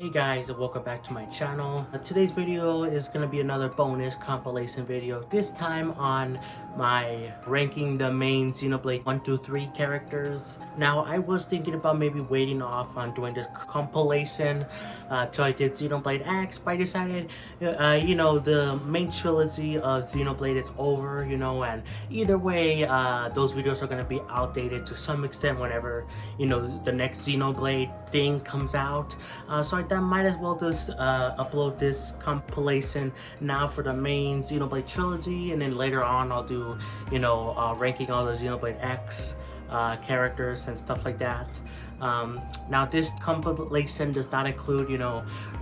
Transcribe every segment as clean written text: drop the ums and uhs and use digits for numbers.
Hey guys, and welcome back to my channel. Today's video is going to be another bonus compilation video, this time on my ranking the main Xenoblade 1 through 3 characters. Now I was thinking about maybe waiting off on doing this compilation till I did Xenoblade X, but I decided the main trilogy of Xenoblade is over, and either way those videos are going to be outdated to some extent whenever the next Xenoblade thing comes out. So I thought might as well just upload this compilation now for the main Xenoblade trilogy, and then later on I'll do ranking all the Xenoblade X characters and stuff like that. Now this compilation does not include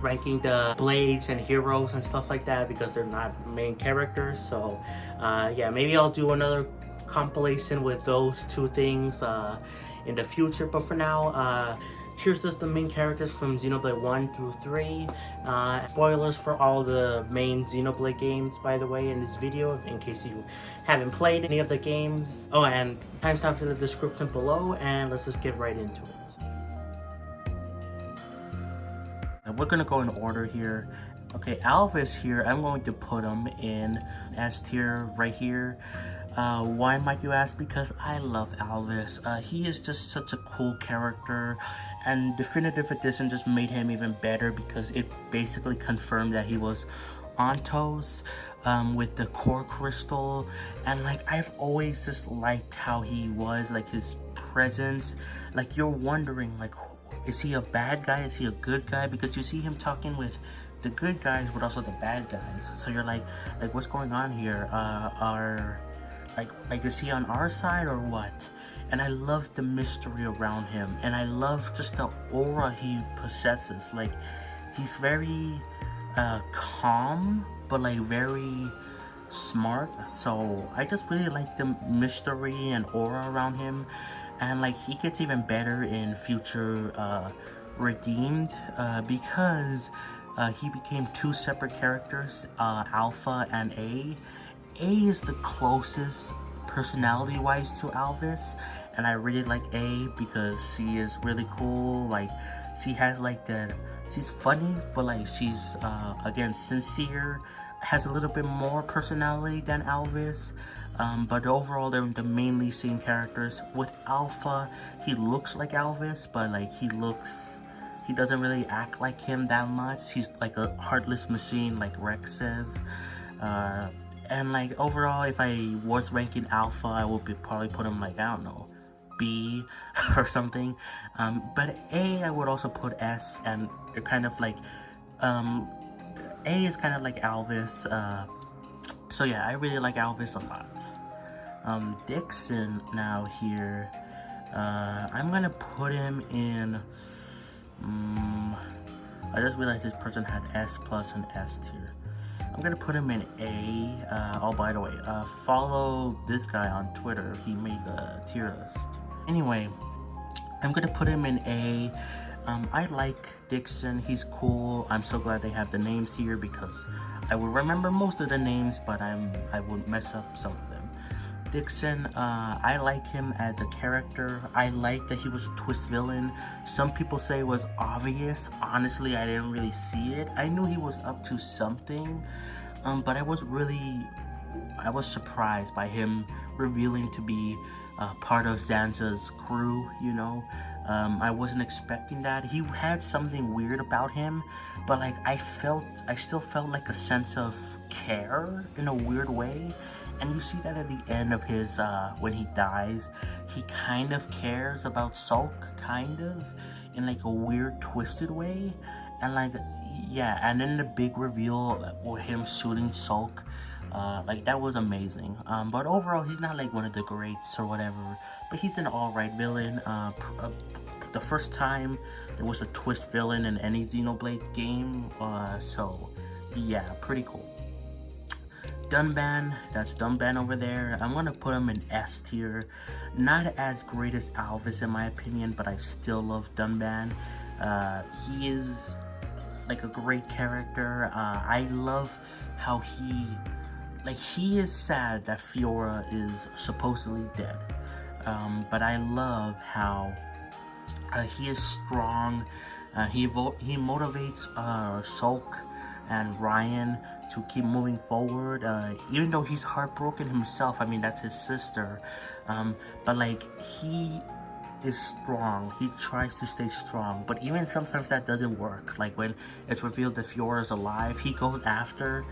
ranking the blades and heroes and stuff like that because they're not main characters. So yeah, maybe I'll do another compilation with those two things in the future, but for now here's just the main characters from Xenoblade 1 through 3. Spoilers for all the main Xenoblade games, by the way, in this video, in case you haven't played any of the games. Oh, and timestamps in the description below, and let's just get right into it. And we're gonna go in order here. Okay, Alvis here, I'm going to put him in S tier right here. Why might you ask? Because I love Alvis. He is just such a cool character, and Definitive Edition just made him even better because it basically confirmed that he was Ontos with the core crystal, and like I've always just liked how he was, like his presence. Like you're wondering, like, is he a bad guy? Is he a good guy? Because you see him talking with the good guys but also the bad guys, so you're like what's going on here? Like is he on our side or what? And I love the mystery around him, and I love just the aura he possesses. Like he's very calm but like very smart, so I just really like the mystery and aura around him. And like he gets even better in future Redeemed because he became two separate characters, Alpha and A. A is the closest personality-wise to Alvis, and I really like A because she is really cool. Like she has like she's funny, but like she's again sincere, has a little bit more personality than Alvis. But overall they're the mainly same characters. With Alpha, he looks like Alvis, but like he doesn't really act like him that much. He's like a heartless machine, like Rex says. And like overall, if I was ranking Alpha, I would probably put him like, I don't know, B or something. But A, I would also put S, and they're kind of like, A is kind of like Alvis. So yeah, I really like Alvis a lot. Dixon now here, I'm gonna put him in, I just realized this person had S plus and S tier. I'm gonna put him in A. Oh, by the way, follow this guy on Twitter. He made a tier list. Anyway, I'm gonna put him in A. I like Dixon. He's cool. I'm so glad they have the names here because I will remember most of the names, but I would mess up some of them. Dixon, I like him as a character. I like that he was a twist villain. Some people say it was obvious. Honestly, I didn't really see it. I knew he was up to something, but I was surprised by him revealing to be part of Zanza's crew, I wasn't expecting that. He had something weird about him, but like I still felt like a sense of care in a weird way. And you see that at the end of his, when he dies, he kind of cares about Sulk, kind of, in like a weird, twisted way. And like, yeah, and then the big reveal with him shooting Sulk, like that was amazing. But overall, he's not like one of the greats or whatever, but he's an alright villain. The first time there was a twist villain in any Xenoblade game, so yeah, pretty cool. Dunban, that's Dunban over there. I'm gonna put him in S tier. Not as great as Alvis in my opinion, but I still love Dunban. He is like a great character. I love how he is sad that Fiora is supposedly dead. But I love how he is strong. He motivates Shulk and Ryan to keep moving forward, even though he's heartbroken himself. I mean, that's his sister, but like, he is strong. He tries to stay strong, but even sometimes that doesn't work. Like when it's revealed that Fiora is alive, he goes after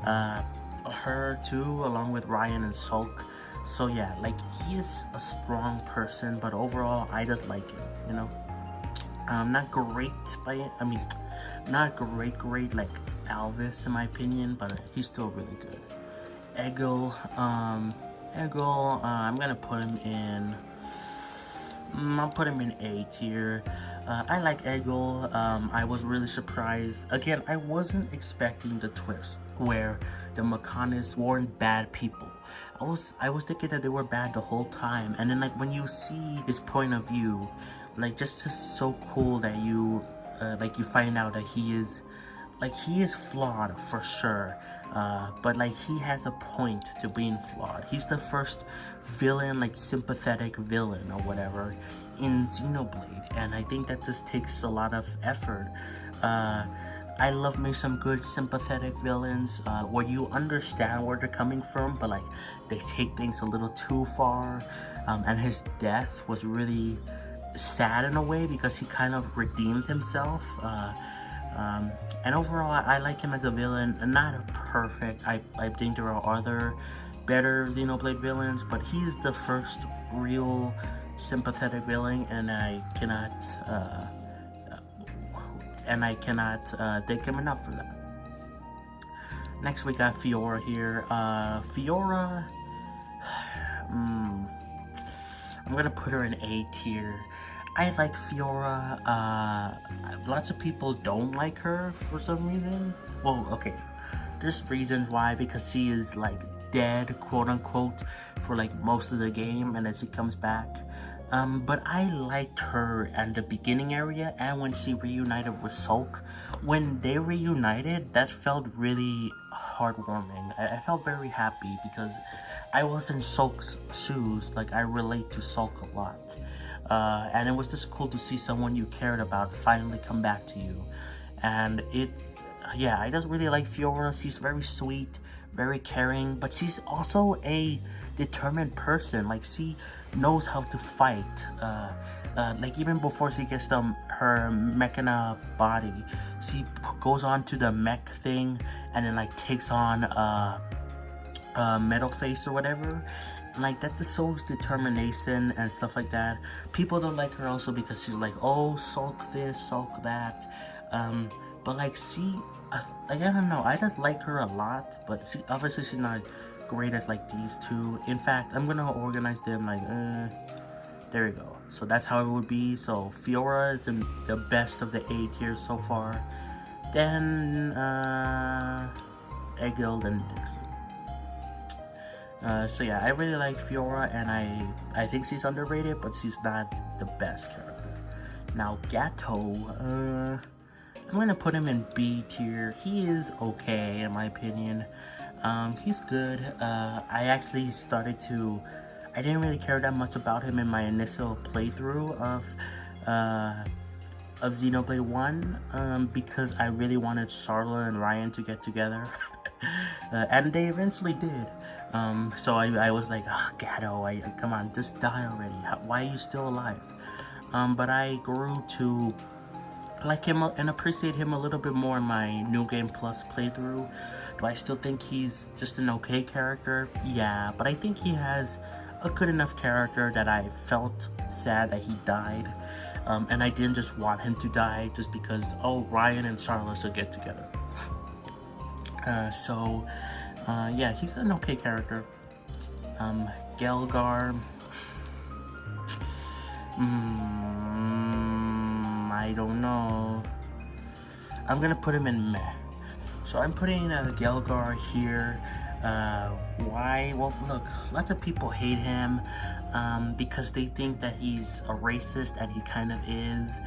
her too, along with Ryan and Shulk. So yeah, like, he is a strong person, but overall I just like him, you know. Not great not great like Alvis in my opinion, but he's still really good. Eggle, I'm gonna put him in, I'll put him in A tier. I like Eggle. I was really surprised. Again, I wasn't expecting the twist where the Mechanists weren't bad people. I was thinking that they were bad the whole time, and then like when you see his point of view, like just so cool that you like you find out that he is flawed for sure, but like he has a point to being flawed. He's the first villain, like sympathetic villain or whatever, in Xenoblade, and I think that just takes a lot of effort. I love me some good sympathetic villains where you understand where they're coming from, but like they take things a little too far. And his death was really sad in a way because he kind of redeemed himself. And overall, I like him as a villain. Not perfect. I think there are other better Xenoblade villains, but he's the first real sympathetic villain, and I cannot thank him enough for that. Next, we got Fiora here. Fiora, I'm gonna put her in A tier. I like Fiora. Lots of people don't like her for some reason. Well, okay, there's reasons why, because she is like dead, quote unquote, for like most of the game, and then she comes back. But I liked her in the beginning area, and when she reunited with Shulk. When they reunited, that felt really heartwarming. I felt very happy because I was in Shulk's shoes. Like, I relate to Shulk a lot. And it was just cool to see someone you cared about finally come back to you. And yeah, I just really like Fiora. She's very sweet, very caring, but she's also a determined person. Like, she knows how to fight. Like, even before she gets her Mechana body, she goes on to the mech thing and then like takes on Metal Face or whatever. Like, that just shows determination and stuff like that. People don't like her also because she's like, oh, Shulk this, Shulk that. But like, she, like, I don't know, I just like her a lot, but obviously she's not great as like these two. In fact, I'm gonna organize them like, there we go. So that's how it would be. So Fiora is the best of the A tier so far. Then Eggle, then Dixon. So yeah, I really like Fiora, and I think she's underrated, but she's not the best character. Now Gato, I'm gonna put him in B tier. He is okay in my opinion. He's good. I actually I didn't really care that much about him in my initial playthrough of Xenoblade 1, because I really wanted Charlotte and Ryan to get together. And they eventually did. So I was like, oh, Gato, come on, just die already. Why are you still alive? But I grew to like him and appreciate him a little bit more in my New Game Plus playthrough. Do I still think he's just an okay character? Yeah, but I think he has a good enough character that I felt sad that he died. And I didn't just want him to die just because, oh, Ryan and Charlotte should get together. Yeah, he's an okay character. Gelgar, I don't know. I'm gonna put him in meh. So I'm putting Gelgar here. Why? Well, look, lots of people hate him because they think that he's a racist, and he kind of is.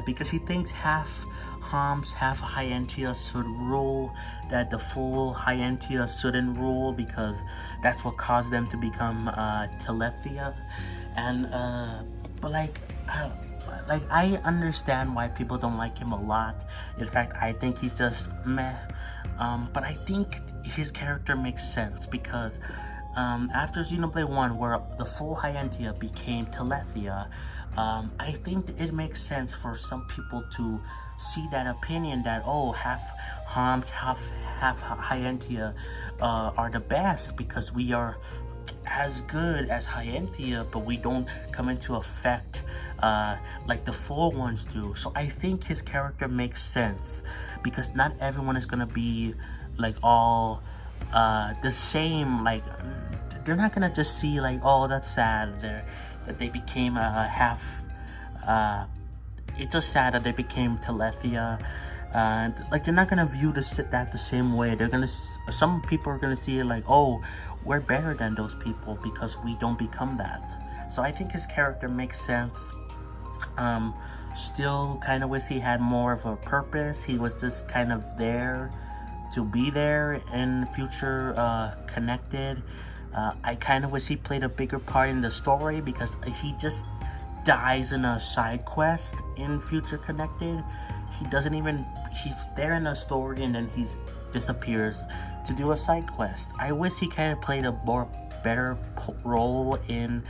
Because he thinks half Homs, half Hyentia should rule, that the full Hyentia shouldn't rule because that's what caused them to become Telethia. And but like, like, I understand why people don't like him a lot. In fact, I think he's just meh. But I think his character makes sense because after Xenoblade 1, where the full Hyantia became Telethia, I think it makes sense for some people to see that opinion that, oh, half Homs, half Hyantia are the best because we are as good as Hyantia, but we don't come into effect like the full ones do. So I think his character makes sense because not everyone is gonna be like all the same. Like, they're not gonna just see like, oh, that's sad that they became half. It's just sad that they became Telethia. Like, they're not gonna view that the same way. They're gonna, some people are gonna see it like, oh, we're better than those people because we don't become that. So I think his character makes sense. Still kind of wish he had more of a purpose. He was just kind of there to be there in future Connected. I kind of wish he played a bigger part in the story because he just dies in a side quest in future Connected. He's there in a story and then he disappears to do a side quest. I wish he kind of played a better role in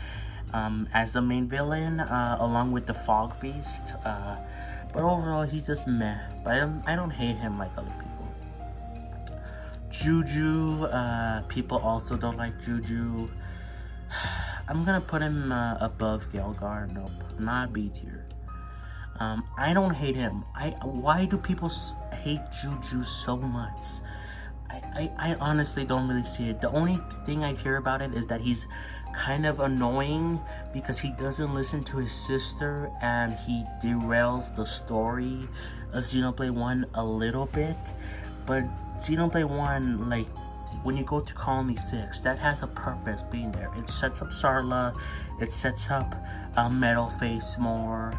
as the main villain along with the Fog Beast. But overall, he's just meh. But I don't hate him like other people. Juju, people also don't like Juju. I'm gonna put him above Gelgar. Nope, not B tier. I don't hate him. Why do people hate Juju so much? I honestly don't really see it. The only thing I hear about it is that he's kind of annoying because he doesn't listen to his sister and he derails the story of Xenoblade 1 a little bit. But Xenoblade 1, like, when you go to Colony 6, that has a purpose being there. It sets up Sarla, it sets up Metal Face more.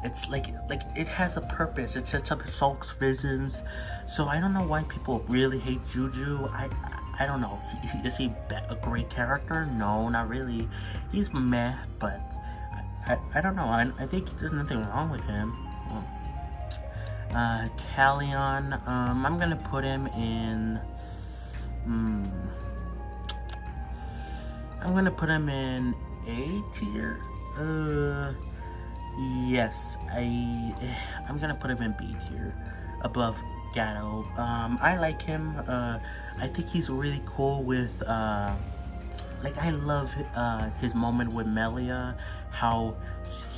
It's like it has a purpose. It sets up Sulk's visions. So I don't know why people really hate Juju. I don't know. Is he a great character? No, not really. He's meh, but I don't know. I think there's nothing wrong with him. Callion, I'm gonna put him in. I'm gonna put him in A tier. Yes, I'm gonna put him in B tier, above Gato. I like him. I think he's really cool with, like, I love his moment with Melia, how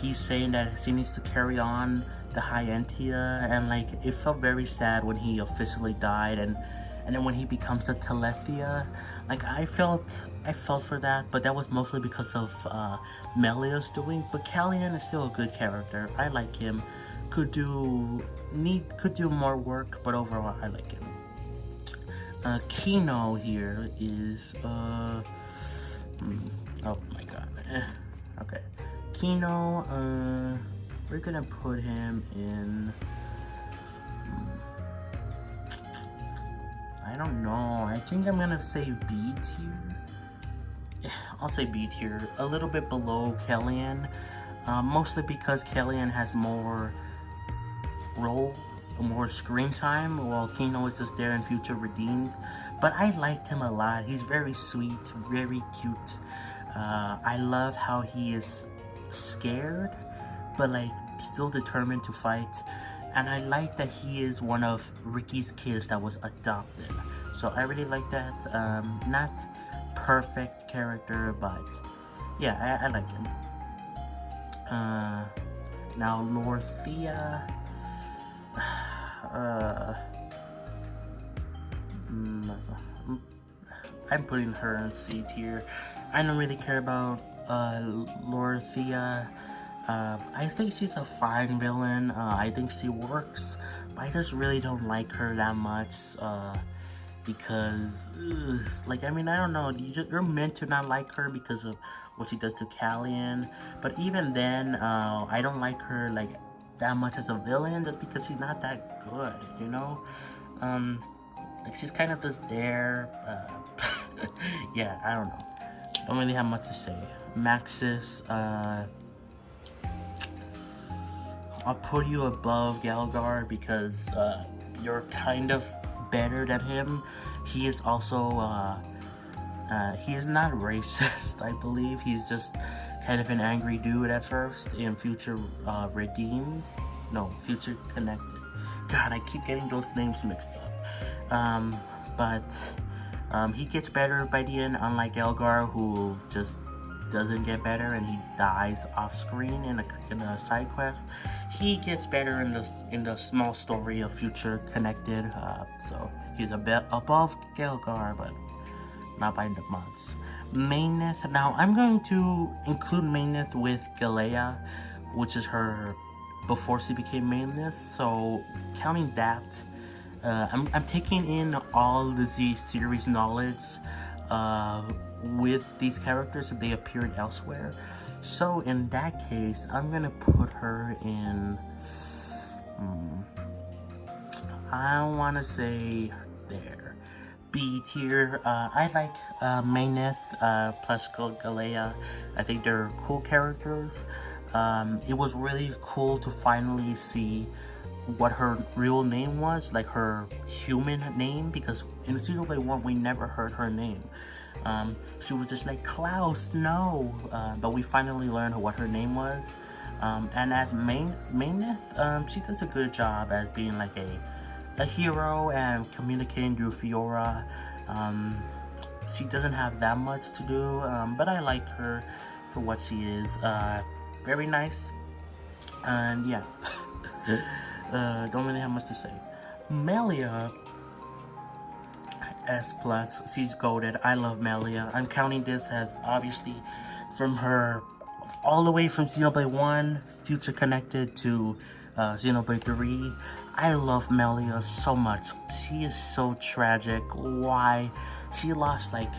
he's saying that he needs to carry on the Hyantia, and like, it felt very sad when he officially died, and then when he becomes a Telethia, like, I felt for that, but that was mostly because of Melia's doing. But Callion is still a good character. I like him. Could do more work, but overall I like him. Kino here is oh my god. Okay, Kino. We're gonna put him in. I don't know. I think I'm gonna say B tier. I'll say B tier. A little bit below Callion. Mostly because Callion has more screen time, while Kino is just there in Future Redeemed. But I liked him a lot. He's very sweet, very cute. I love how he is scared, but like still determined to fight. And I like that he is one of Ricky's kids that was adopted. So I really like that. Not perfect character, but yeah, I like him. Now Lorthia. I'm putting her in C tier. I don't really care about Lorthia. I think she's a fine villain. I think she works, but I just really don't like her that much. Because, like, I mean, I don't know. You're meant to not like her because of what she does to Callion. But even then, I don't like her like that much as a villain, just because she's not that good, you know. Like, she's kind of just there. Yeah, I don't know. Don't really have much to say. Maxis. I'll put you above Galgar because you're kind of better than him. He is also he is not racist, I believe. He's just kind of an angry dude at first. In Future Redeemed, no, Future Connected. God, I keep getting those names mixed up. But he gets better by the end, unlike Elgar, who just doesn't get better and he dies off screen in a side quest. He gets better in the small story of Future Connected. So he's a bit above Gelgar, but not by the months. Mainnith. Now I'm going to include Mainnith with Galea, which is her before she became Mainnith. So counting that, I'm taking in all the Z series knowledge with these characters if they appeared elsewhere. So in that case, I'm gonna put her in. I want to say there, B tier. I like Mainnith plus Galea. I think they're cool characters. It was really cool to finally see what her real name was, like her human name, because in Xenoblade 1 we never heard her name. She was just like, Klaus, no, but we finally learned what her name was. And as Mainnith, she does a good job as being like a hero and communicating through Fiora. She doesn't have that much to do, but I like her for what she is. Very nice, and yeah. Don't really have much to say. Melia S+, she's goated. I love Melia. I'm counting this as obviously from her all the way from Xenoblade 1, Future Connected, to Xenoblade 3. I love Melia so much. She is so tragic. Why? She lost like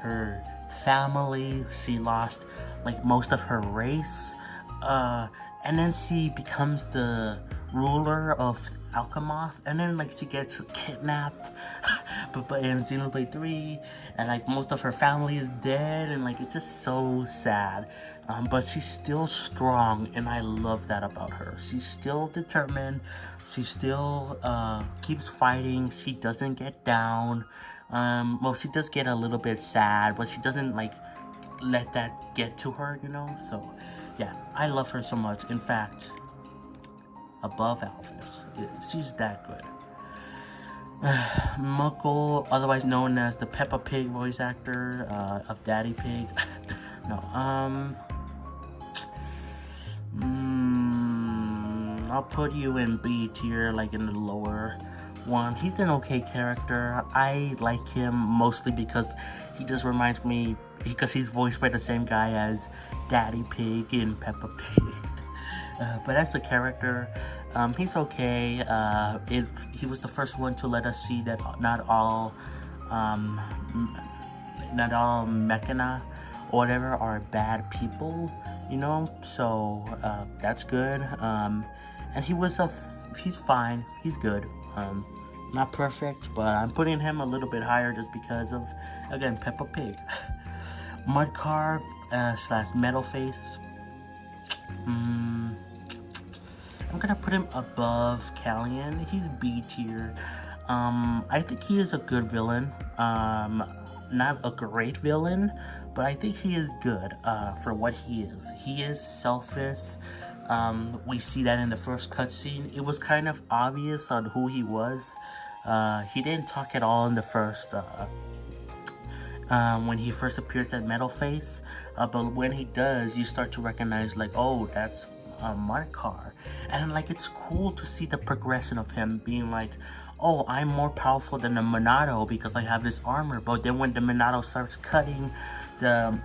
her family. She lost like most of her race. And then she becomes the ruler of Alchemoth, and then like she gets kidnapped but in Xenoblade 3, and like most of her family is dead, and like it's just so sad. But she's still strong, and I love that about her. She's still determined. She still keeps fighting. She doesn't get down. Well, she does get a little bit sad, but she doesn't like let that get to her, you know. So yeah, I love her so much. In fact, above Alphys. She's that good. Muckle, otherwise known as the Peppa Pig voice actor of Daddy Pig. No, I'll put you in B tier, like in the lower one. He's an okay character. I like him mostly because he just reminds me, because he's voiced by the same guy as Daddy Pig in Peppa Pig. But as a character, he's okay. He was the first one to let us see that not all Mechana or whatever are bad people, you know. So that's good. And he's fine. He's good. Not perfect, but I'm putting him a little bit higher just because of, again, Peppa Pig. Mudcarb / Metalface. I'm gonna put him above Callian. He's B tier. I think he is a good villain. Not a great villain, but I think he is good for what he is. He is selfish. We see that in the first cutscene. It was kind of obvious on who he was. He didn't talk at all in the first when he first appears at Metalface, but when he does, you start to recognize like, oh, that's Markar. And like, it's cool to see the progression of him being like, oh, I'm more powerful than the Monado because I have this armor. But then when the Monado starts cutting the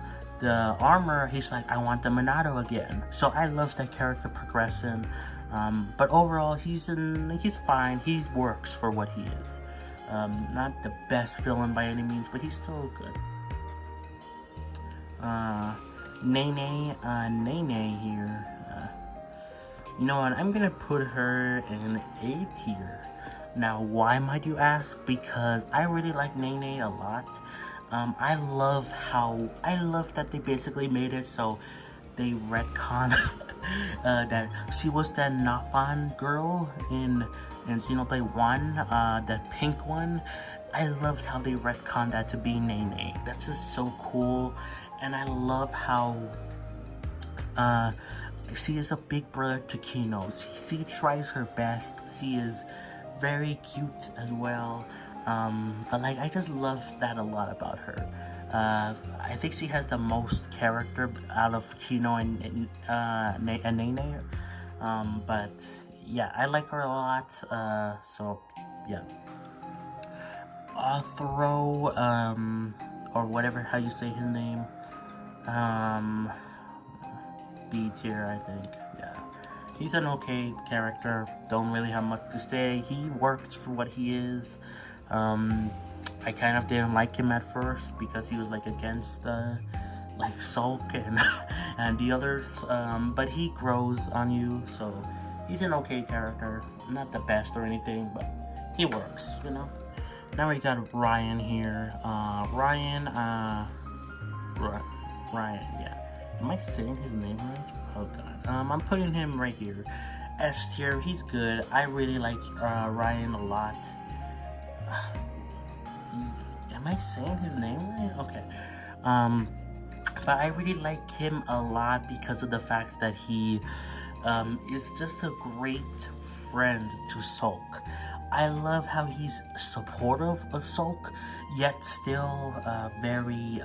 armor, he's like, I want the Monado again. So I love that character progression. But overall, he's fine. He works for what he is. Not the best villain by any means, but he's still good. Nene here. You know what? I'm gonna put her in A tier. Now, why might you ask? Because I really like Nene a lot. I love that they basically made it so they retcon that she was that Napan girl in Xenoblade 1, that pink one. I loved how they retconned that to be Nene. That's just so cool. And I love how she is a big brother to Kino. She tries her best. She is very cute as well. But like, I just love that a lot about her. I think she has the most character out of Kino and Nene. But yeah, I like her a lot. So yeah. Arthro, or whatever how you say his name. B tier, I think. Yeah, he's an okay character. Don't really have much to say. He works for what he is. I kind of didn't like him at first because he was like against like Sulk and and the others. But he grows on you, so he's an okay character. Not the best or anything, but he works, you know. Now we got Ryan here. Ryan, yeah. Am I saying his name right? Oh god. I'm putting him right here. S tier, he's good. I really like Ryan a lot. Am I saying his name right? Okay. But I really like him a lot because of the fact that he is just a great friend to Sulk. I love how he's supportive of Sulk, yet still very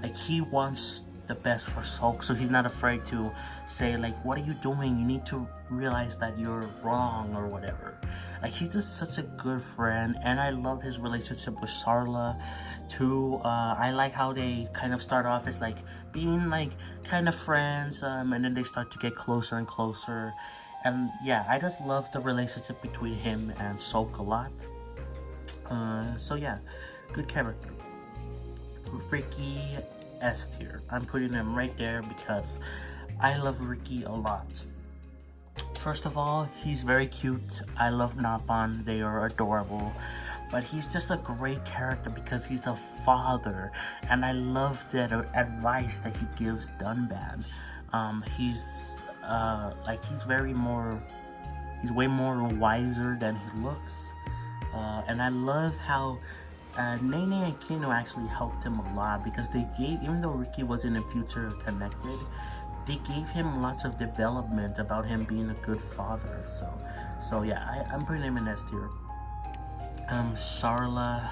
like he wants the best for Sulk, so he's not afraid to say like, what are you doing? You need to realize that you're wrong or whatever. Like, he's just such a good friend, and I love his relationship with Sarla too. I like how they kind of start off as like being like kind of friends, and then they start to get closer and closer. And yeah, I just love the relationship between him and Sulk a lot. So yeah, good character. Ricky, S tier. I'm putting him right there because I love Ricky a lot. First of all, he's very cute. I love Napan. They are adorable. But he's just a great character because he's a father. And I love that advice that he gives Dunban. He's way more wiser than he looks. And I love how Nene and Kino actually helped him a lot because they gave, even though Ricky wasn't in future connected, they gave him lots of development about him being a good father. So yeah, I'm putting him in S tier. Sarla,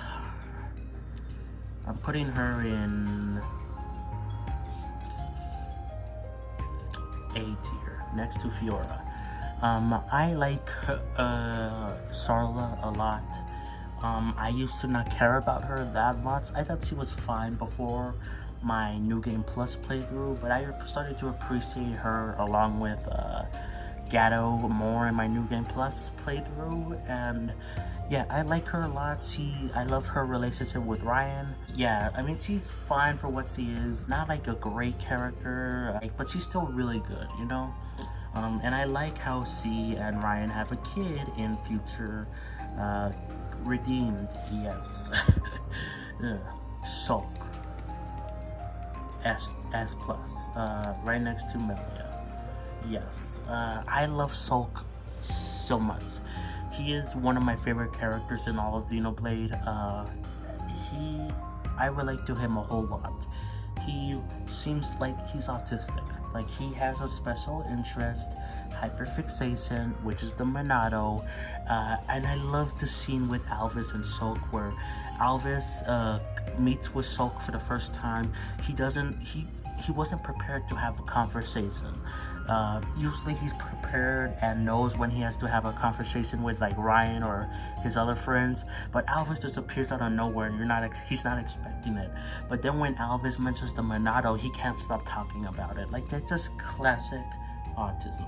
I'm putting her in A tier, next to Fiora. I like Sarla a lot. I used to not care about her that much. I thought she was fine before my New Game Plus playthrough, but I started to appreciate her along with Gato more in my New Game Plus playthrough, and yeah, I like her a lot. I love her relationship with Ryan. Yeah, I mean, she's fine for what she is. Not like a great character, but she's still really good, you know? And I like how she and Ryan have a kid in future. Redeemed, yes. Sulk. S plus. Right next to Melia. Yes. I love Sulk so much. He is one of my favorite characters in all of Xenoblade. I relate to him a whole lot. He seems like he's autistic. Like, he has a special interest, hyperfixation, which is the Monado. And I love the scene with Alvis and Sulk where Alvis meets with Sulk for the first time. He wasn't prepared to have a conversation. Usually he's prepared and knows when he has to have a conversation with like Ryan or his other friends, but Alvis just appears out of nowhere and he's not expecting it. But then when Alvis mentions the Monado, he can't stop talking about it. Like, that's just classic autism.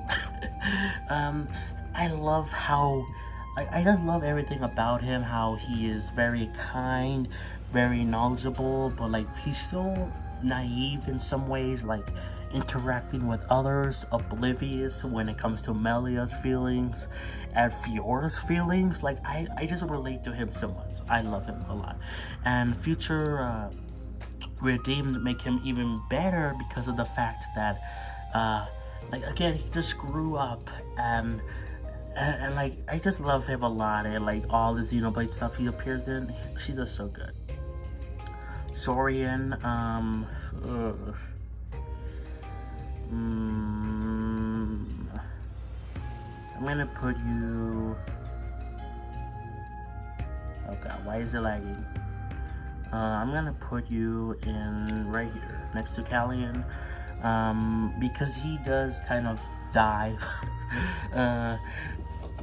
I love how I just love everything about him, how he is very kind, very knowledgeable, but like he's still naive in some ways, like interacting with others, oblivious when it comes to Melia's feelings and Fiora's feelings. Like, I just relate to him so much. I love him a lot. And future redeemed make him even better because of the fact that like again he just grew up and like I just love him a lot, and like all the Xenoblade stuff he appears in, she's just so good. Saurian, I'm gonna put you. Okay, why is it lagging? I'm gonna put you in right here next to Callian, because he does kind of die a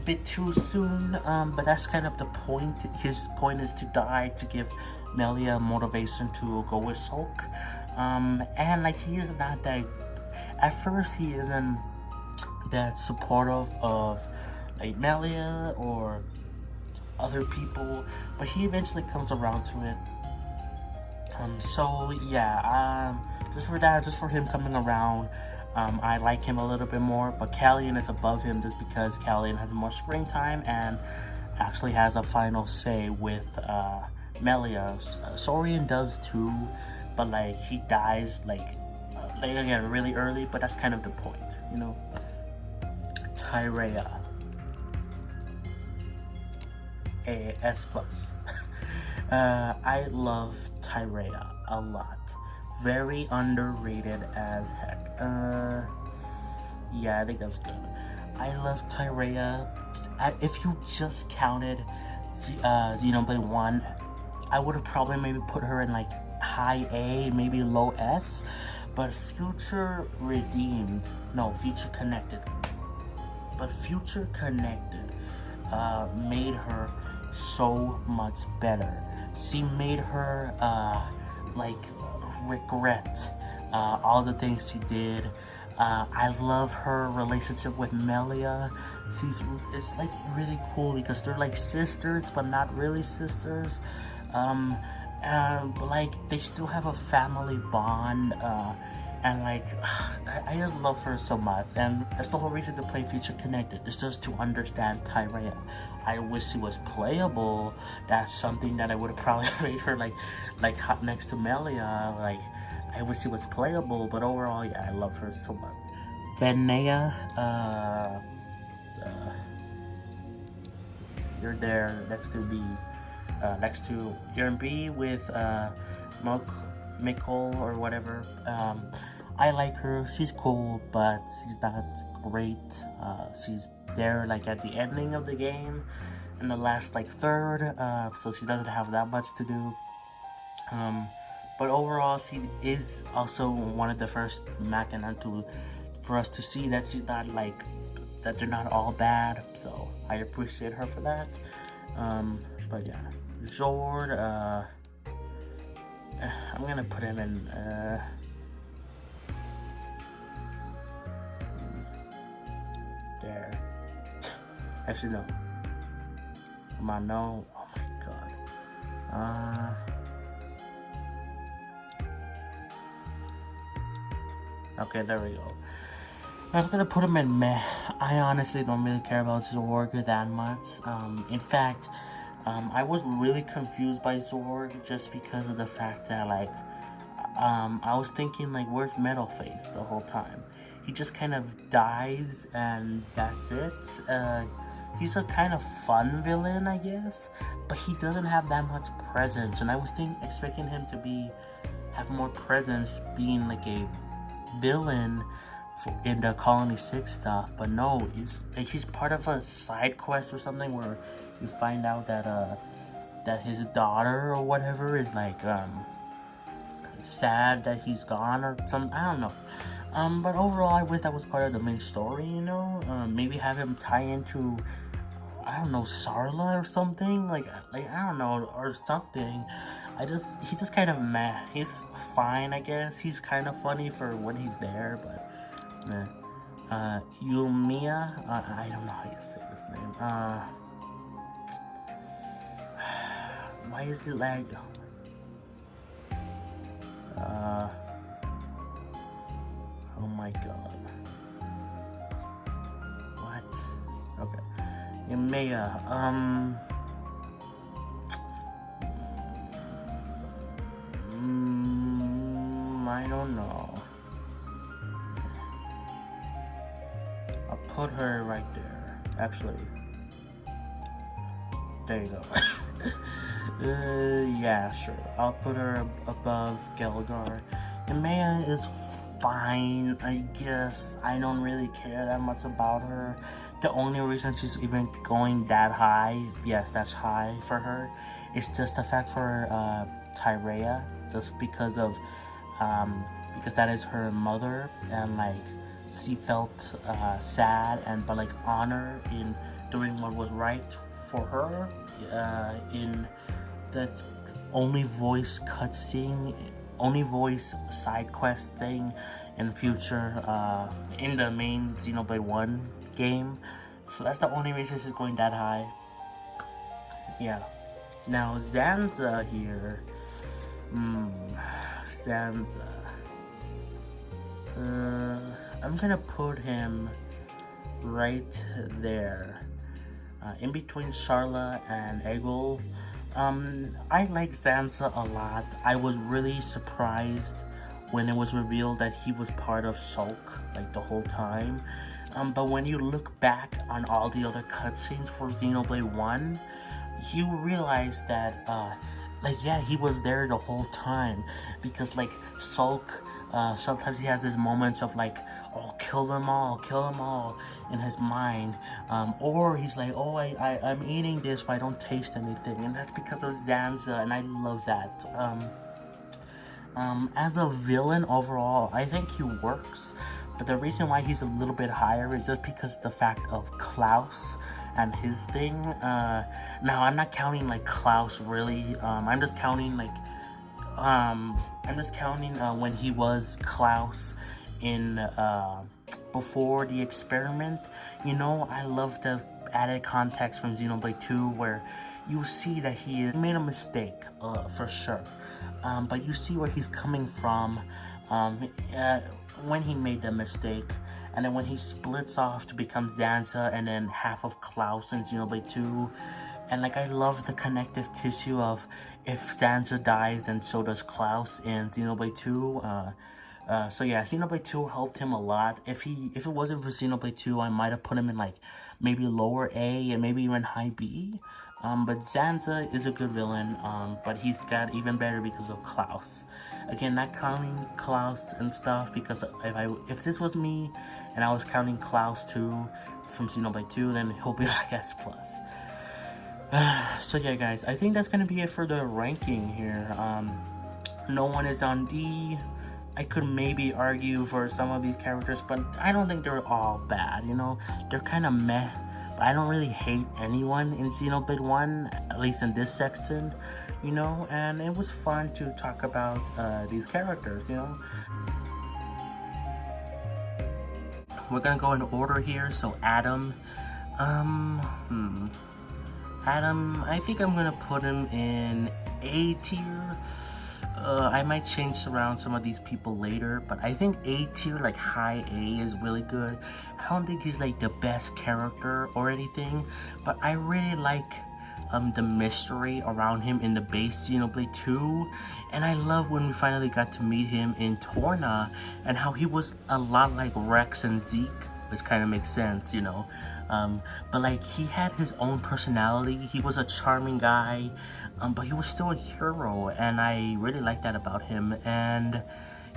bit too soon, but that's kind of the point. His point is to die to give Melia motivation to go with Sulk, and like he is not that. At first, he isn't that supportive of like Melia or other people, but he eventually comes around to it. So yeah, just for that, just for him coming around, I like him a little bit more, but Callian is above him just because Callian has more screen time and actually has a final say with Melia. Saurian does too, but like he dies like again really early, but that's kind of the point, you know. Tyrea, a S+. I love Tyrea a lot. Very underrated as heck. Yeah, I think that's good. I love Tyrea. If you just counted Xenoblade 1, I would have probably maybe put her in like high A, maybe low S. But Future Connected. But Future Connected made her so much better. She made her like regret all the things she did. I love her relationship with Melia. It's like really cool because they're like sisters but not really sisters. Like they still have a family bond, and like I just love her so much, and that's the whole reason to play Future Connected. It's just to understand Tyrea. I wish she was playable. That's something that I would have probably made her like hot next to Melia. Like I wish she was playable, but overall, yeah, I love her so much. Venea, you're there next to B. You're in B with Mikkel or whatever. I like her. She's cool, but she's not great. She's there like at the ending of the game, in the last like third. So she doesn't have that much to do. But overall, she is also one of the first Machina for us to see that she's not like that. They're not all bad. So I appreciate her for that. But yeah, Jord. I'm gonna put him in. There. Actually, no. Come on, no. Oh my god. Okay, there we go. I'm gonna put him in meh. I honestly don't really care about Zorg that much. In fact, I was really confused by Zorg just because of the fact that, like, I was thinking, like, where's Metalface the whole time? He just kind of dies and that's it. He's a kind of fun villain, I guess, but he doesn't have that much presence, and I was expecting him to have more presence, being like a villain in the Colony 6 stuff, but no, he's part of a side quest or something where you find out that his daughter or whatever is like sad that he's gone or something. I don't know. But overall, I wish that was part of the main story, you know? Maybe have him tie into, I don't know, Sarla or something? Like I don't know, or something. He's just kind of meh. He's fine, I guess. He's kind of funny for when he's there, but meh. Yumiya, I don't know how you say this name. Why is it lag? Oh my god. What? Okay. Yumiya, I don't know. I'll put her right there. Actually, there you go. Yeah, sure. I'll put her above Gelgar. And Maya is fine, I guess. I don't really care that much about her. The only reason she's even going that high, yes, that's high for her, is just the fact for Tyrea, just because of because that is her mother, and like she felt sad and but like honor in doing what was right for her in that only voice cutscene, only voice side quest thing in future in the main Xenoblade 1 game. So that's the only reason she's going that high. Yeah. Now Zanza here. Zanza. I'm gonna put him right there. In between Charla and Eggle. I like Zanza a lot. I was really surprised when it was revealed that he was part of Shulk like the whole time. But when you look back on all the other cutscenes for Xenoblade 1, you realize that like yeah, he was there the whole time, because like Shulk, sometimes he has these moments of like, oh, kill them all in his mind, or he's like, oh, I'm eating this but I don't taste anything, and that's because of Zanza, and I love that. As a villain overall, I think he works, but the reason why he's a little bit higher is just because the fact of Klaus and his thing. Now I'm not counting like Klaus really, I'm just counting like when he was Klaus in before the experiment. You know, I love the added context from Xenoblade 2 where you see that he made a mistake for sure, but you see where he's coming from when he made the mistake, and then when he splits off to become Zanza and then half of Klaus in Xenoblade 2. And like, I love the connective tissue of if Zanza dies, then so does Klaus in Xenoblade 2. So yeah, Xenoblade 2 helped him a lot. If it wasn't for Xenoblade 2, I might have put him in like maybe lower A and maybe even high B. But Zanza is a good villain, but he's got even better because of Klaus. Again, not counting Klaus and stuff, because if this was me and I was counting Klaus too from Xenoblade 2, then he'll be like S+. So yeah, guys, I think that's gonna be it for the ranking here. No one is on D. I could maybe argue for some of these characters, but I don't think they're all bad, you know? They're kind of meh, but I don't really hate anyone in Xenoblade 1, at least in this section, you know? And it was fun to talk about these characters, you know? We're gonna go in order here, so Adam, Adam, I think I'm gonna put him in A tier. I might change around some of these people later, but I think A tier, like high A, is really good. I don't think he's like the best character or anything, but I really like the mystery around him in the base Xenoblade 2, and I love when we finally got to meet him in Torna and how he was a lot like Rex and Zeke, which kind of makes sense, you know. But like, he had his own personality. He was a charming guy, but he was still a hero, and I really like that about him. And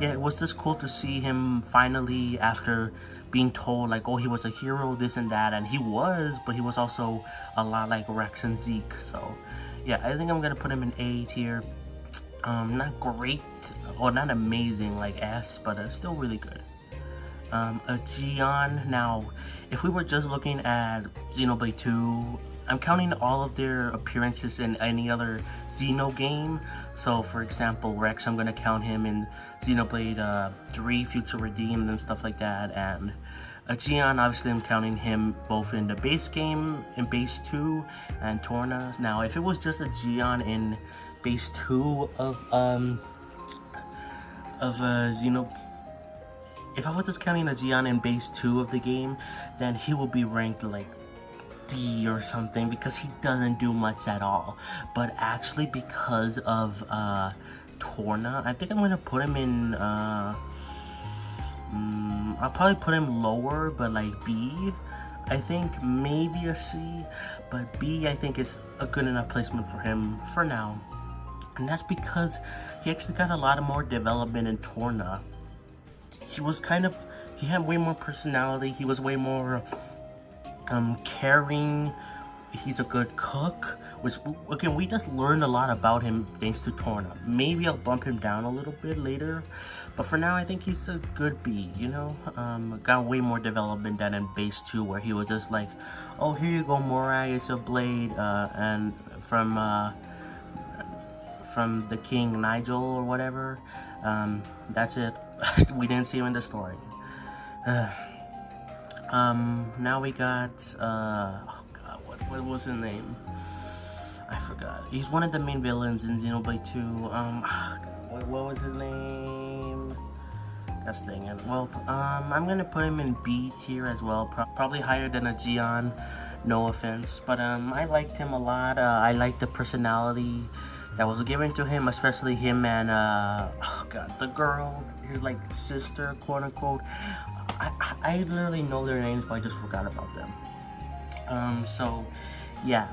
yeah, it was just cool to see him finally, after being told like, oh, he was a hero, this and that, and he was, but he was also a lot like Rex and Zeke. So yeah, I think I'm gonna put him in A tier. Not great or not amazing like S, but still really good. A Gion. Now, if we were just looking at Xenoblade 2, I'm counting all of their appearances in any other Xeno game. So, for example, Rex, I'm going to count him in Xenoblade 3, Future Redeemed, and stuff like that. And a Gion, obviously, I'm counting him both in the base game, in base 2, and Torna. Now, if it was just a Gion in base 2 of Xenoblade, if I was just counting a Gion in base 2 of the game, then he would be ranked like D or something, because he doesn't do much at all. But actually, because of Torna. I think I'm gonna put him in, I'll probably put him lower, but like B. I think maybe a C, but B I think is a good enough placement for him for now. And that's because he actually got a lot more development in Torna. He had way more personality, he was way more caring, he's a good cook, which again, we just learned a lot about him thanks to Torna. Maybe I'll bump him down a little bit later, but for now I think he's a good B, you know. Got way more development than in base 2, where he was just like, oh, here you go, Morai, it's a blade, and from the King Nigel or whatever. That's it. We didn't see him in the story. Now we got oh god, what was his name? I forgot. He's one of the main villains in Xenoblade 2. What was his name? Gosh dang it. Well, I'm gonna put him in B tier as well, probably higher than a Gion, no offense, but I liked him a lot. I liked the personality that was given to him, especially him and oh god, the girl, his like sister, quote unquote. I literally know their names, but I just forgot about them. So yeah,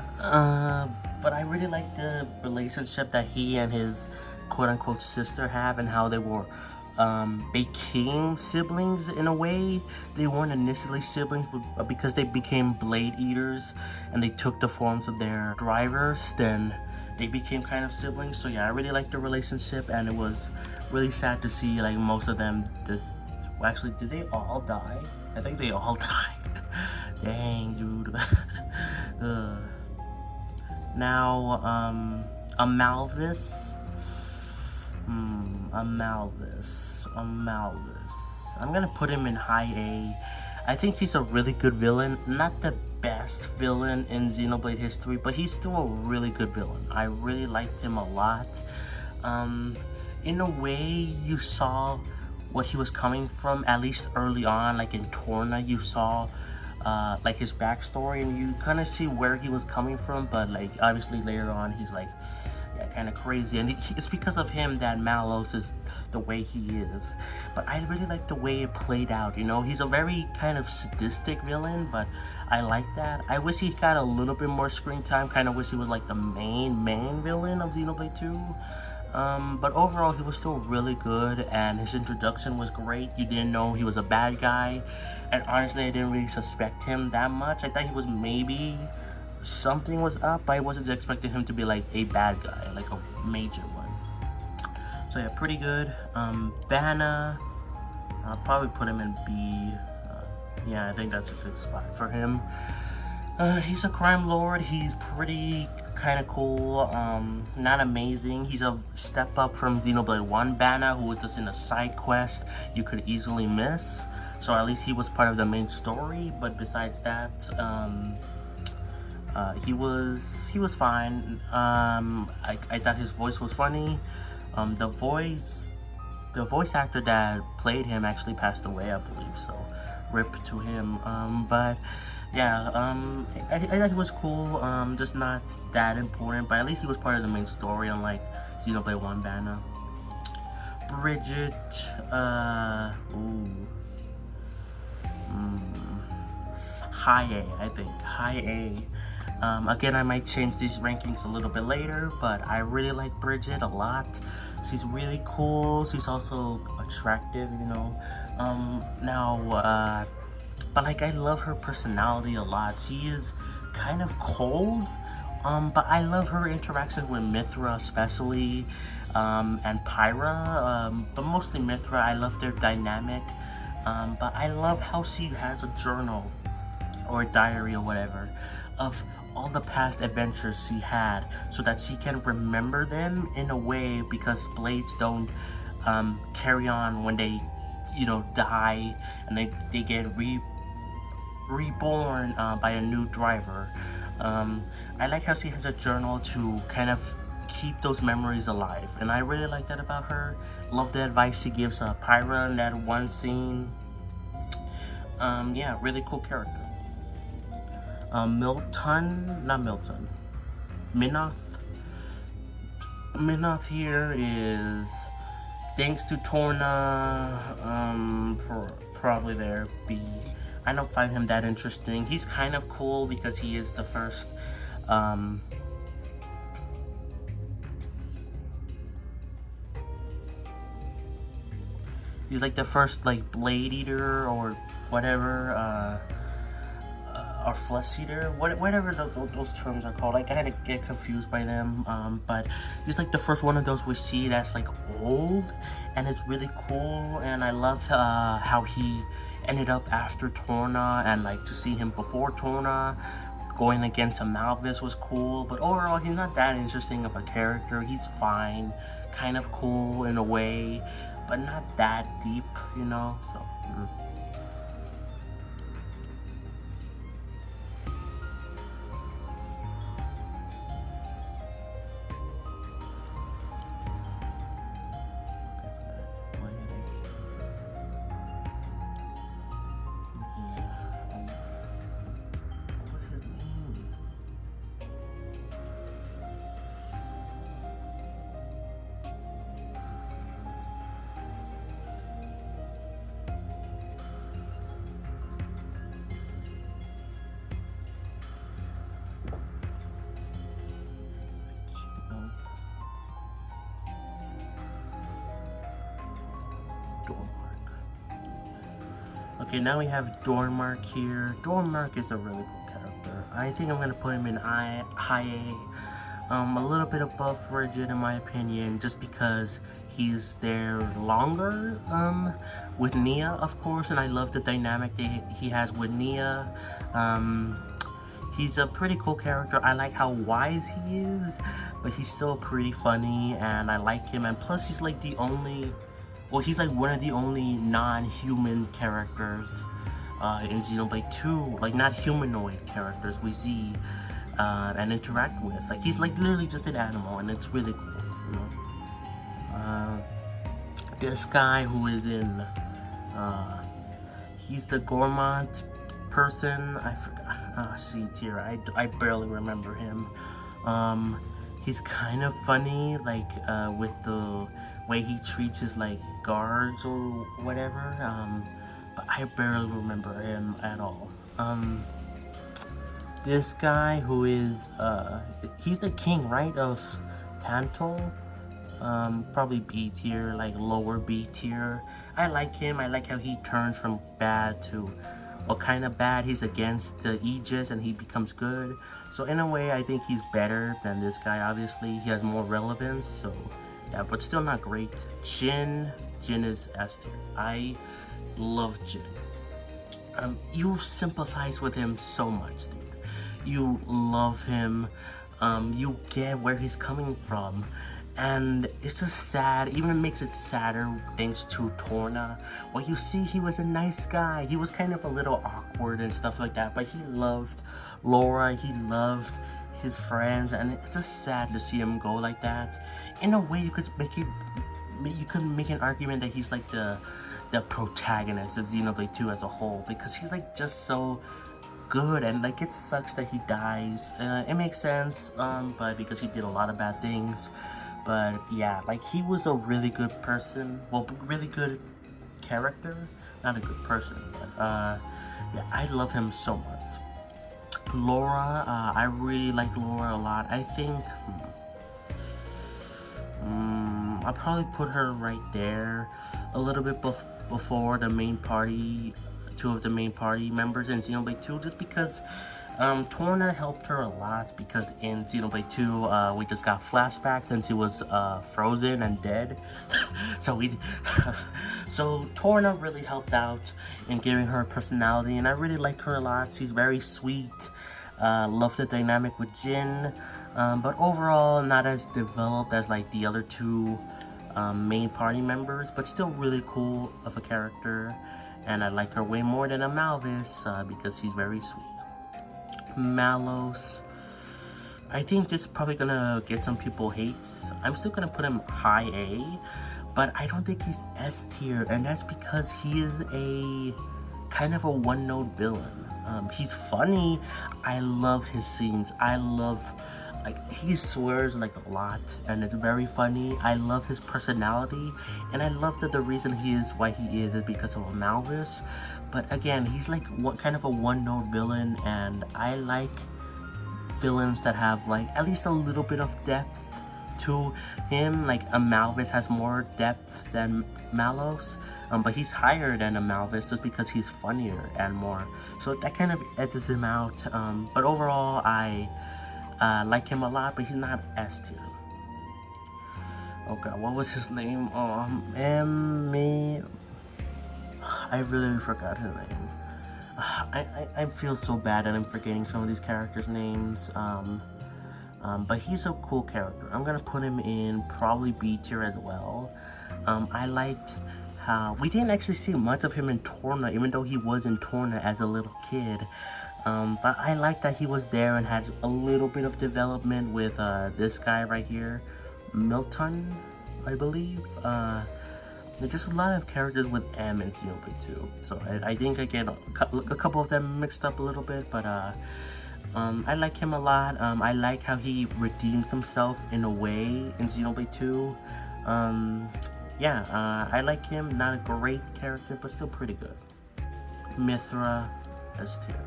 but I really like the relationship that he and his quote unquote sister have, and how they were became siblings in a way. They weren't initially siblings, but because they became blade eaters and they took the forms of their drivers, then they became kind of siblings. So yeah, I really liked the relationship, and it was really sad to see like most of them well, actually, did they all die? I think they all died. Dang, dude. Now, a Malvis. I'm gonna put him in high A. I think he's a really good villain. Not the best villain in Xenoblade history, but he's still a really good villain. I really liked him a lot. In a way, you saw what he was coming from, at least early on, like in Torna, you saw like his backstory, and you kind of see where he was coming from, but like obviously later on he's like, yeah, kind of crazy, and it's because of him that Malos is the way he is. But I really like the way it played out, you know. He's a very kind of sadistic villain, but I like that. I wish he got a little bit more screen time, kind of wish he was like the main villain of Xenoblade 2. But overall, he was still really good, and his introduction was great. You didn't know he was a bad guy, and honestly, I didn't really suspect him that much. I thought he was maybe something was up, but I wasn't expecting him to be like a bad guy, like a major one. So yeah, pretty good. Banna, I'll probably put him in B. Yeah, I think that's a good spot for him. He's a crime lord. He's pretty kind of cool. Not amazing. He's a step up from Xenoblade 1 Banna, who was just in a side quest you could easily miss. So at least he was part of the main story. But besides that, he was fine. I thought his voice was funny. The voice actor that played him actually passed away, I believe. So rip to him. But yeah, I thought he was cool, just not that important, but at least he was part of the main story, unlike Xenoblade 1 Banna. Bridget, high A, I think, high A. Again, I might change these rankings a little bit later, but I really like Bridget a lot. She's really cool, she's also attractive, you know. But like, I love her personality a lot. She is kind of cold, but I love her interaction with Mithra especially, and Pyra, but mostly Mithra. I love their dynamic, but I love how she has a journal or a diary or whatever of all the past adventures she had, so that she can remember them in a way, because blades don't carry on when they, you know, die, and they get reborn by a new driver. I like how she has a journal to kind of keep those memories alive, and I really like that about her. Love the advice she gives Pyra in that one scene. Yeah, really cool character. Minoth. Minoff here is, thanks to Torna, probably there, B. I don't find him that interesting. He's kind of cool because he is the first, he's like the first like blade eater or whatever, or flesh eater, whatever those terms are called. I kind of get confused by them, but he's like the first one of those we see that's like old, and it's really cool. And I love how he ended up after Torna, and like to see him before Torna going against a Malvis was cool. But overall, he's not that interesting of a character. He's fine, kind of cool in a way, but not that deep, you know. So. Okay, now we have Dormark here. Dormark is a really cool character. I think I'm gonna put him in high A. A little bit above Frigid in my opinion, just because he's there longer with Nia, of course, and I love the dynamic that he has with Nia. He's a pretty cool character. I like how wise he is, but he's still pretty funny, and I like him. And plus, he's like the only, well, he's like one of the only non-human characters in Xenoblade 2, like not humanoid characters we see and interact with. Like, he's like literally just an animal, and it's really cool, you know? This guy who is in, he's the Gourmand person, I forgot, C tier, I barely remember him. He's kind of funny, like, with the way he treats his, like, guards or whatever, but I barely remember him at all. This guy who is, he's the king, right, of Tantal? Probably B tier, like lower B tier. I like him. I like how he turns from bad to, well, kind of bad. He's against the Aegis and he becomes good. So in a way, I think he's better than this guy. Obviously, he has more relevance. So yeah, but still not great. Jin is S tier. I love Jin. You sympathize with him so much, dude. You love him. You get where he's coming from. And it's just sad, even it makes it sadder thanks to Torna. Well, you see, he was a nice guy. He was kind of a little awkward and stuff like that, but he loved Laura, he loved his friends, and it's just sad to see him go like that. In a way, you could make an argument that he's like the protagonist of Xenoblade 2 as a whole, because he's like just so good, and like it sucks that he dies. It makes sense, but because he did a lot of bad things. But yeah, like he was a really good person, well, really good character, not a good person, but yeah, I love him so much. Laura, I really like Laura a lot. I think I'll probably put her right there, a little bit before the main party, two of the main party members in Xenoblade 2, just because Torna helped her a lot, because in Xenoblade 2, we just got flashbacks since he was frozen and dead. So Torna really helped out in giving her a personality, and I really like her a lot. She's very sweet. Love the dynamic with Jin, but overall not as developed as like the other two main party members, but still really cool of a character. And I like her way more than a Malvis because she's very sweet. Malos, I think this is probably gonna get some people hates. I'm still gonna put him high A, but I don't think he's S tier, and that's because he is a kind of a one-note villain. He's funny. I love his scenes. I love Like, he swears like a lot, and it's very funny. I love his personality, and I love that the reason he is why he is because of a Malvis. But again, he's like kind of a one-note villain, and I like villains that have like at least a little bit of depth to him. Like a Malvis has more depth than Malos, but he's higher than a Malvis just because he's funnier and more. So that kind of edges him out. But overall, I like him a lot, but he's not S tier. Oh god, what was his name? I really forgot his name. I feel so bad that I'm forgetting some of these characters' names. But he's a cool character. I'm gonna put him in probably B tier as well. I liked how we didn't actually see much of him in Torna, even though he was in Torna as a little kid. But I like that he was there and had a little bit of development with this guy right here, Milton, I believe. There's just a lot of characters with M in Xenoblade 2, so I think I get a couple of them mixed up a little bit, but I like him a lot. I like how he redeems himself in a way in Xenoblade 2. Yeah, I like him. Not a great character, but still pretty good. Mythra, S tier.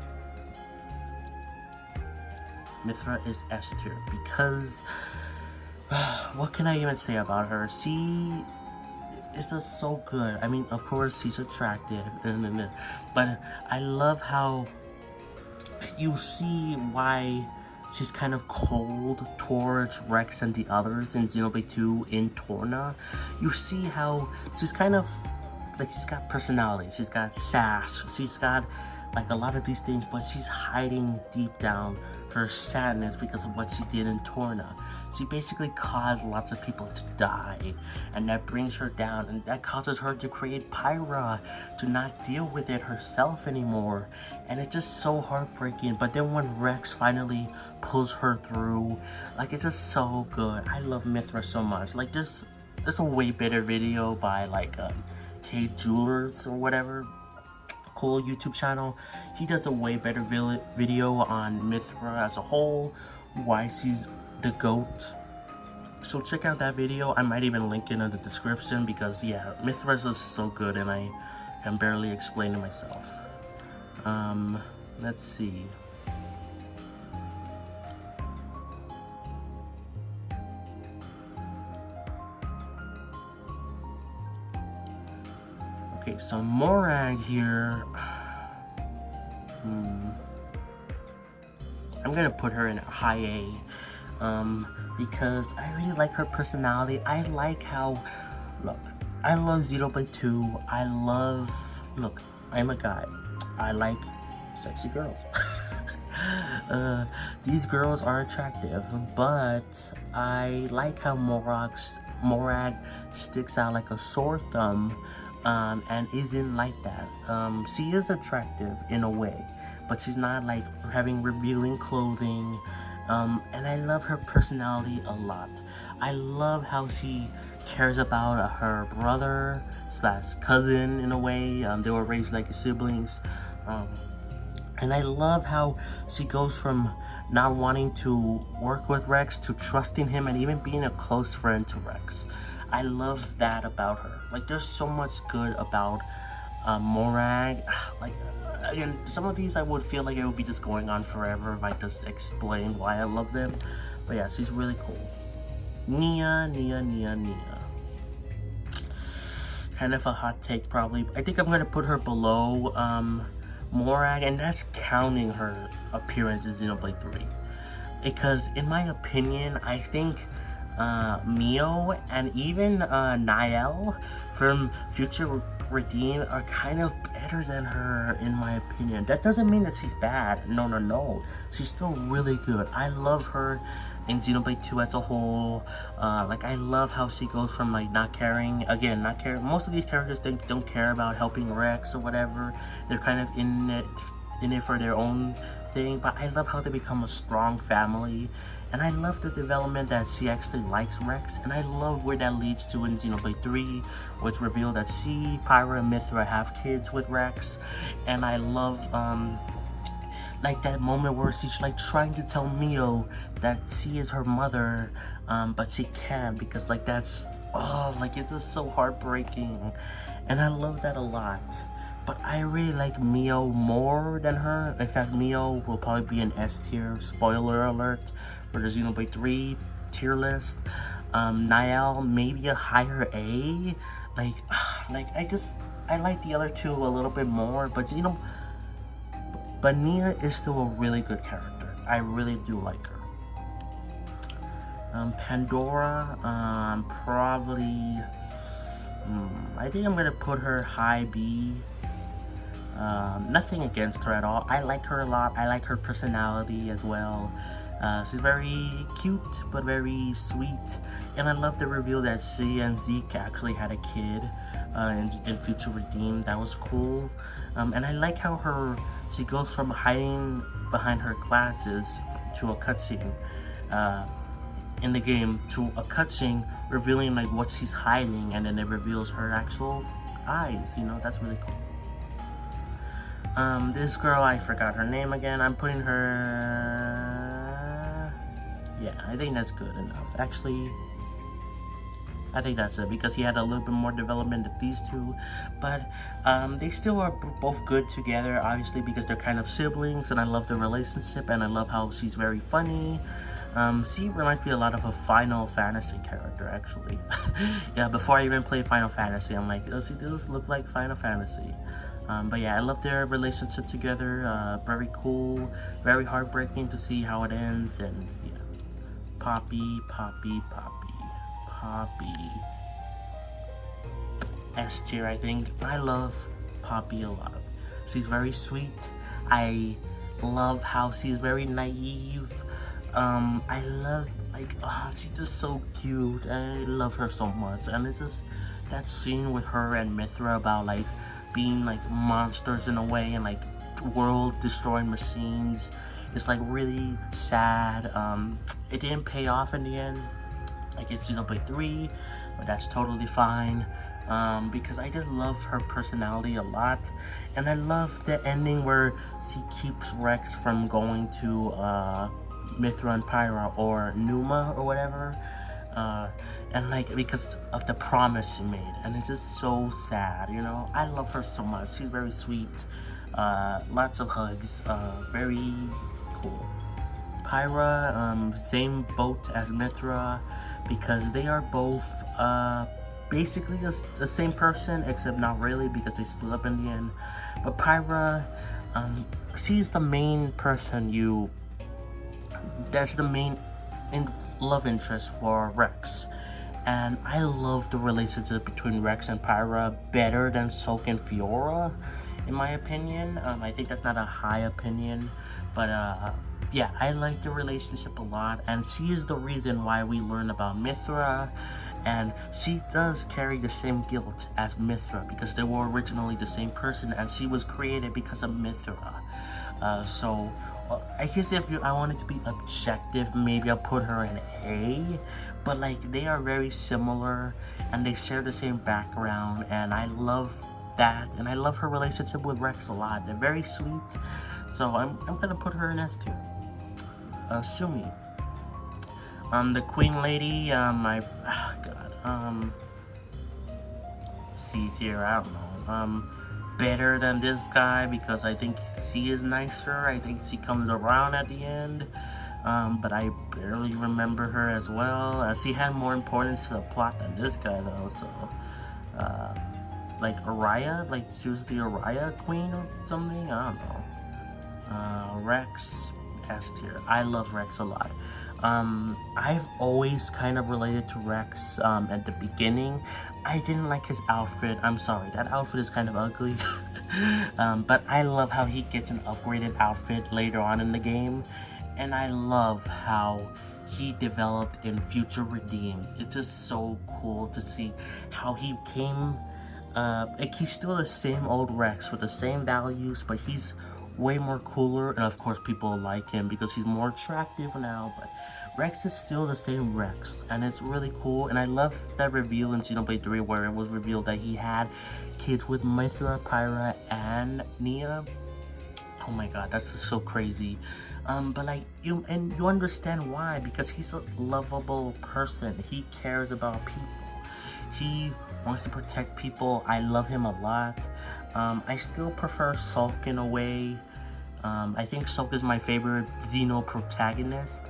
Mythra is S tier because what can I even say about her? She is just so good. I mean, of course, she's attractive, but I love how you see why she's kind of cold towards Rex and the others in Xenoblade 2 in Torna. You see how she's kind of like, she's got personality, she's got sass, she's got like a lot of these things, but she's hiding deep down her sadness because of what she did in Torna. She basically caused lots of people to die, and that brings her down, and that causes her to create Pyra to not deal with it herself anymore, and it's just so heartbreaking. But then when Rex finally pulls her through, like, it's just so good. I love Mythra so much. Like, there's a way better video by like K Jewelers or whatever, cool YouTube channel. He does a way better video on Mythra as a whole, why she's the GOAT. So check out that video. I might even link it in the description because yeah, Mythra is just so good and I can barely explain it myself. Let's see. Okay, so Morag here. I'm gonna put her in a high A. Because I really like her personality. I like how, look, I love Xenoblade 2. Look, I'm a guy. I like sexy girls. These girls are attractive, but I like how Morag sticks out like a sore thumb, and isn't like that. She is attractive in a way, but she's not like having revealing clothing. And I love her personality a lot. I love how she cares about her brother slash cousin in a way. They were raised like siblings. And I love how she goes from not wanting to work with Rex to trusting him and even being a close friend to Rex. I love that about her. Like, there's so much good about Morag. Like, again, some of these I would feel like it would be just going on forever if I just explained why I love them. But yeah, she's really cool. Nia. Kind of a hot take probably. I think I'm gonna put her below Morag, and that's counting her appearance in Xenoblade 3. Because in my opinion, I think Mio and even Niall from Future Redeem are kind of better than her in my opinion. That doesn't mean that she's bad. No. She's still really good. I love her in Xenoblade 2 as a whole. Like, I love how she goes from like not caring. Most of these characters don't care about helping Rex or whatever. They're kind of in it for their own thing. But I love how they become a strong family. And I love the development that she actually likes Rex, and I love where that leads to in Xenoblade 3, which revealed that she, Pyra, and Mythra have kids with Rex. And I love like that moment where she's like trying to tell Mio that she is her mother, but she can't because like that's, oh, like it's just so heartbreaking, and I love that a lot. But I really like Mio more than her. In fact, Mio will probably be an S tier. Spoiler alert for the Xenoblade 3 tier list. Niall maybe a higher A. Like I like the other two a little bit more, but but Nia is still a really good character. I really do like her. Pandora, probably, I think I'm gonna put her high B. Nothing against her at all. I like her a lot. I like her personality as well. She's very cute, but very sweet. And I love the reveal that she and Zeke actually had a kid in Future Redeemed. That was cool. And I like how she goes from hiding behind her glasses to a cutscene in the game to a cutscene revealing like what she's hiding, and then it reveals her actual eyes. You know, that's really cool. This girl, I forgot her name again. I'm putting her... Yeah, I think that's good enough. Actually, I think that's it because he had a little bit more development than these two. But they still are both good together, obviously, because they're kind of siblings, and I love their relationship, and I love how she's very funny. She reminds me a lot of a Final Fantasy character, actually. Yeah, before I even played Final Fantasy, I'm like, oh, she does look like Final Fantasy. But yeah, I love their relationship together. Very cool, very heartbreaking to see how it ends, and yeah. Poppy. S tier, I think. I love Poppy a lot. She's very sweet. I love how she's very naive. I love, like, she's just so cute. I love her so much. And it's just that scene with her and Mithra about like being like monsters in a way, and like world destroying machines. It's like really sad. It didn't pay off in the end. Like it's Xenoblade 3, but that's totally fine. Because I just love her personality a lot, and I love the ending where she keeps Rex from going to Mithra and Pyra or Numa or whatever, and like because of the promise she made, and it's just so sad, you know. I love her so much. She's very sweet. Lots of hugs. Very cool. Pyra, same boat as Mithra, because they are both basically the same person, except not really because they split up in the end. But Pyra, she's the main person that's the main love interest for Rex. And I love the relationship between Rex and Pyra better than Soak and Fiora, in my opinion. I think that's not a high opinion, but yeah, I like the relationship a lot, and she is the reason why we learn about Mithra, and she does carry the same guilt as Mithra because they were originally the same person, and she was created because of Mithra. So I guess if I wanted to be objective, maybe I'll put her in A, but like they are very similar and they share the same background, and I love that, and I love her relationship with Rex a lot. They're very sweet, so I'm gonna put her in S tier. Shumi. The Queen Lady, C tier, I don't know. Better than this guy because I think she is nicer. I think she comes around at the end, but I barely remember her as well. She had more importance to the plot than this guy though, so like Araya, like she was the Araya queen or something, I don't know. Rex, S tier. I love Rex a lot. I've always kind of related to Rex at the beginning. I didn't like his outfit. I'm sorry, that outfit is kind of ugly. But I love how he gets an upgraded outfit later on in the game. And I love how he developed in Future Redeemed. It's just so cool to see how he came. Like he's still the same old Rex with the same values, but he's way more cooler, and of course people like him because he's more attractive now, but Rex is still the same Rex, and it's really cool. And I love that reveal in Xenoblade 3 where it was revealed that he had kids with Mithra, Pyra, and Nia. Oh my god, that's just so crazy. But like you understand why, because he's a lovable person. He cares about people. He wants to protect people. I love him a lot. I still prefer Sulk in a way. I think Sulk is my favorite Xeno protagonist,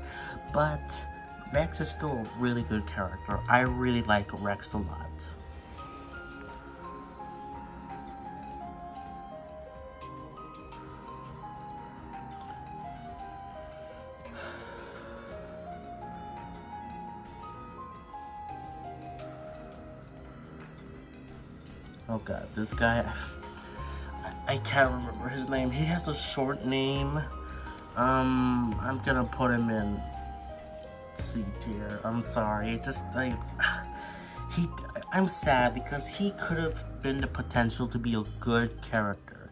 but Rex is still a really good character. I really like Rex a lot. Oh god, this guy, I can't remember his name. He has a short name. I'm gonna put him in C tier. I'm sorry. It's just like I'm sad because he could have been the potential to be a good character.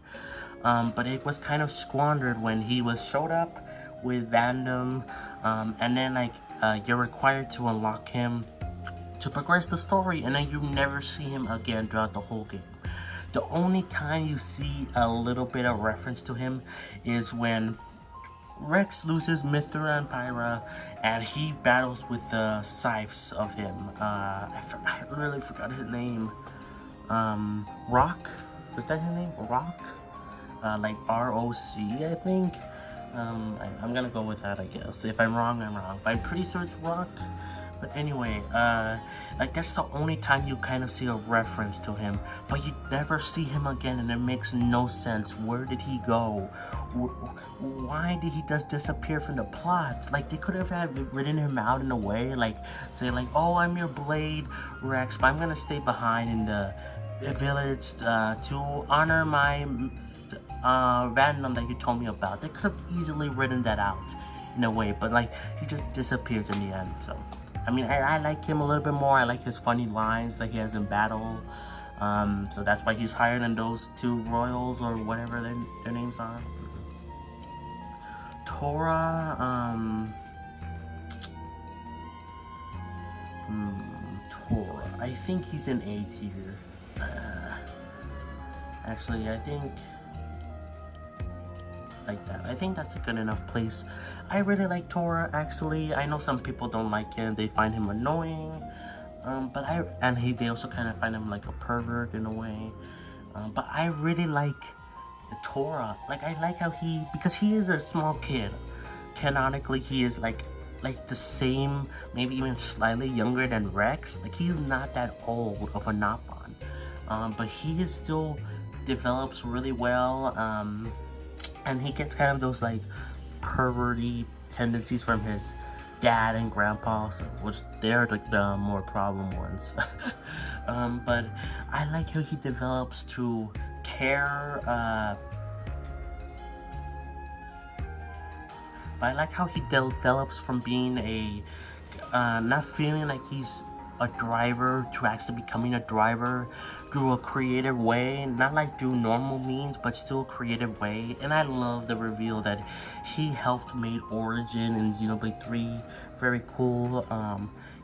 But it was kind of squandered when he was showed up with Vandom, and then like you're required to unlock him to progress the story, and then you never see him again throughout the whole game. The only time you see a little bit of reference to him is when Rex loses Mithra and Pyra, and he battles with the scythes of him. I really forgot his name. Rock? Is that his name? Rock? Like R-O-C, I think. I'm gonna go with that, I guess. If I'm wrong, I'm wrong. But I'm pretty sure it's Rock. But anyway, like that's the only time you kind of see a reference to him, but you never see him again, and it makes no sense. Where did he go? Why did he just disappear from the plot? Like they could have written him out in a way, like say like, oh, I'm your Blade, Rex, but I'm gonna stay behind in the village to honor my random that you told me about. They could have easily written that out in a way, but like he just disappears in the end. So I mean, I like him a little bit more. I like his funny lines that he has in battle. So that's why he's higher than those two royals or whatever their names are. Tora, Tora. I think he's in A tier. Actually, I think like that. I think that's a good enough place. I really like Tora, actually. I know some people don't like him. They find him annoying. But they also kind of find him like a pervert in a way. But I really like Tora. Like, I like how because he is a small kid. Canonically, he is like the same, maybe even slightly younger than Rex. Like, he's not that old of a Napon. But he is still develops really well. And he gets kind of those like perverty tendencies from his dad and grandpa, which they're like the more problem ones. But I like how he develops to care. But I like how he develops from being not feeling like he's a driver to actually becoming a driver through a creative way, not like through normal means, but still a creative way. And I love the reveal that he helped make Origin in Xenoblade 3 very cool.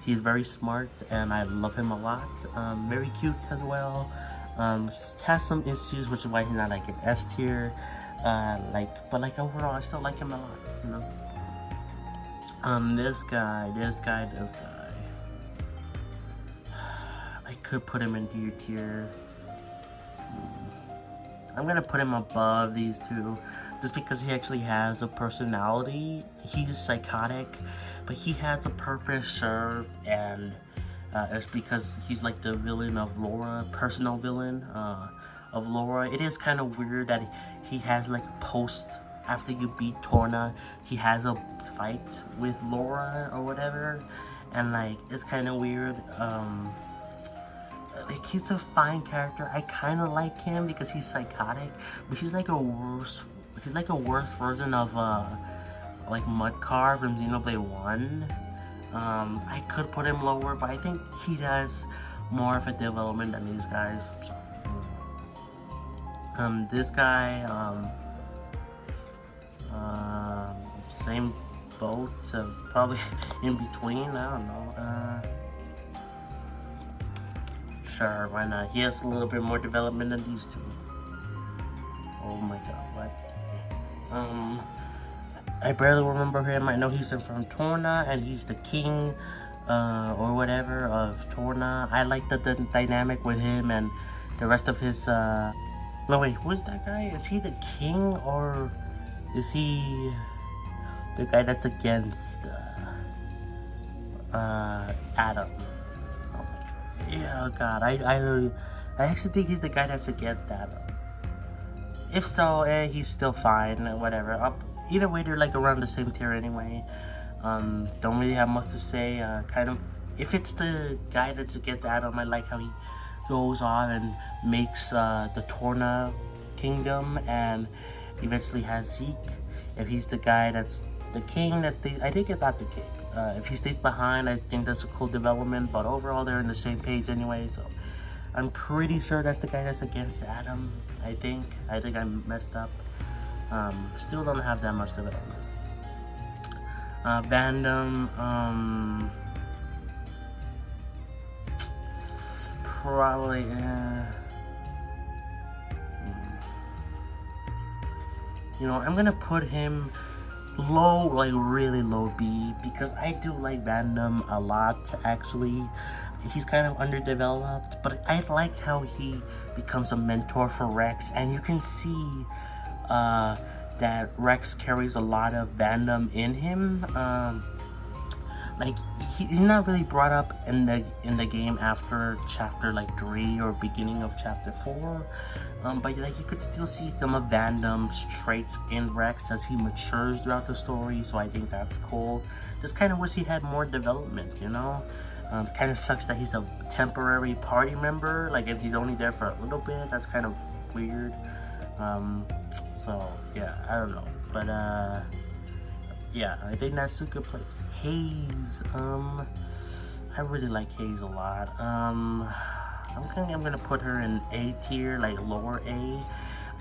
He's very smart, and I love him a lot. Very cute as well. Has some issues, which is why he's not like an S tier. But like overall, I still like him a lot, you know. This guy. I could put him in D tier. I'm gonna put him above these two, just because he actually has a personality. He's psychotic, but he has a purpose served, and it's because he's like the villain of Laura, personal villain of Laura. It is kind of weird that he has like post after you beat Torna, he has a fight with Laura or whatever, and like it's kind of weird. Like, he's a fine character. I kind of like him because he's psychotic, but he's like a worse version of like Mudcar from Xenoblade 1. I could put him lower, but I think he has more of a development than these guys. So, this guy, same boat, probably in between. I don't know. Sure, why not? He has a little bit more development than these two. Oh my god, what? I barely remember him. I know he's from Torna, and he's the king, or whatever, of Torna. I like the dynamic with him and the rest of his, no wait, who is that guy? Is he the king, or is he the guy that's against, Adam? Oh my god. Yeah, god, I actually think he's the guy that's against Adam. If so, he's still fine, whatever. Either way, they're like around the same tier anyway. Don't really have much to say. Kind of, if it's the guy that's against Adam, I like how he goes on and makes the Torna kingdom and eventually has Zeke. If he's the guy that's the king, I think it's not the king. If he stays behind, I think that's a cool development, but overall they're on the same page anyway, so I'm pretty sure that's the guy that's against Adam. I think I messed up. Still don't have that much development. Vandom, probably, you know, I'm gonna put him low, like really low B, because I do like Vandom a lot, actually. He's kind of underdeveloped, but I like how he becomes a mentor for Rex, and you can see that Rex carries a lot of Vandom in him. Like he's not really brought up in the game after chapter like 3 or beginning of chapter 4, but like you could still see some of Vandom's traits in Rex as he matures throughout the story. So I think that's cool. Just kind of wish he had more development, you know. Kind of sucks that he's a temporary party member, like, and he's only there for a little bit. That's kind of weird. So yeah, I don't know, but yeah, I think that's a good place. Hayes, I really like Hayes a lot. I'm gonna put her in A tier, like lower A.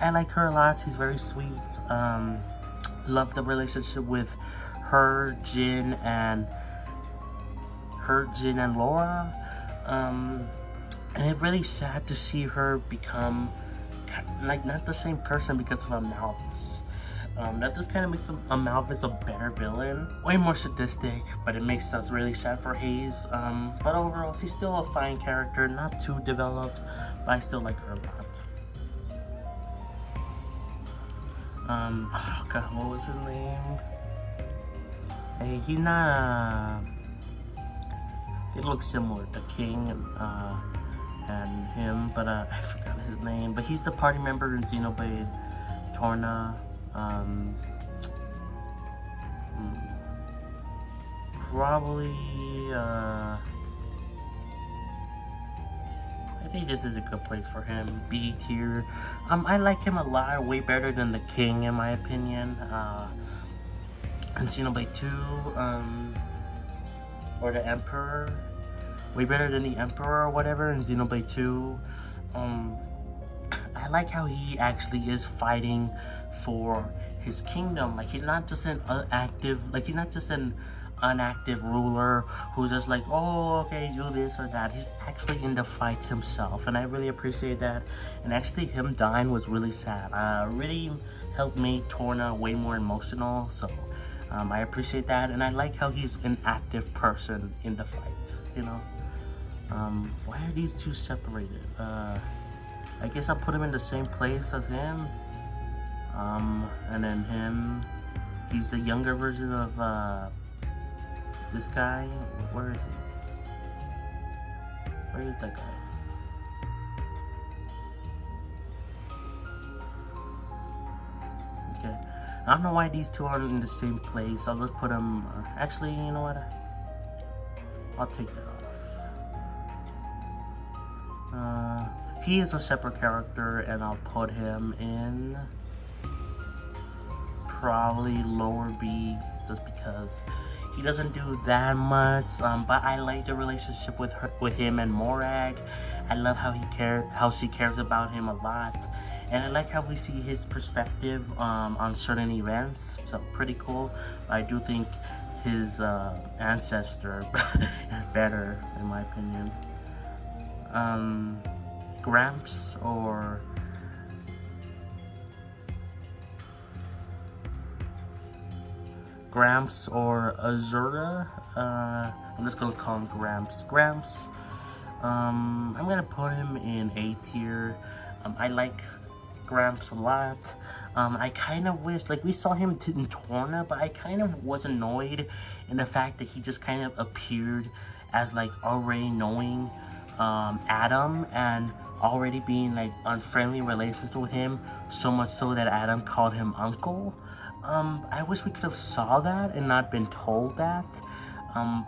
I like her a lot. She's very sweet. Love the relationship with her, Jin, and Laura. And it's really sad to see her become like not the same person because of Amalvis. That just kind of makes Amalvis a better villain, way more sadistic, but it makes us really sad for Hayes. But overall, she's still a fine character, not too developed, but I still like her a lot. Oh god, what was his name? Hey, he's not it looks similar to King and him, but I forgot his name. But he's the party member in Xenoblade Torna. Probably I think this is a good place for him. B tier. I like him a lot, way better than the King in my opinion. And Xenoblade 2, or the Emperor, way better than the Emperor or whatever in Xenoblade 2. I like how he actually is fighting for his kingdom. Like he's not just an unactive ruler who's just like, oh, okay, do this or that. He's actually in the fight himself, and I really appreciate that. And actually him dying was really sad. Really helped make Torna way more emotional, so I appreciate that. And I like how he's an active person in the fight, you know. Why are these two separated? I guess I'll put him in the same place as him. And then him, he's the younger version of this guy. Where is he? Where is that guy? Okay, I don't know why these two aren't in the same place. I'll just put them, actually, you know what? I'll take that off. He is a separate character, and I'll put him in probably lower B, just because he doesn't do that much. But I like the relationship with him and Morag. I love how she cares about him a lot, and I like how we see his perspective on certain events. So pretty cool. I do think his ancestor is better in my opinion. Gramps or Gramps or Azura. I'm just gonna call him Gramps. Gramps. I'm gonna put him in A tier. I like Gramps a lot. I kind of wish, like, we saw him in Torna, but I kind of was annoyed in the fact that he just kind of appeared as, like, already knowing Adam and already being, like, unfriendly relations with him, so much so that Adam called him uncle. I wish we could have saw that and not been told that.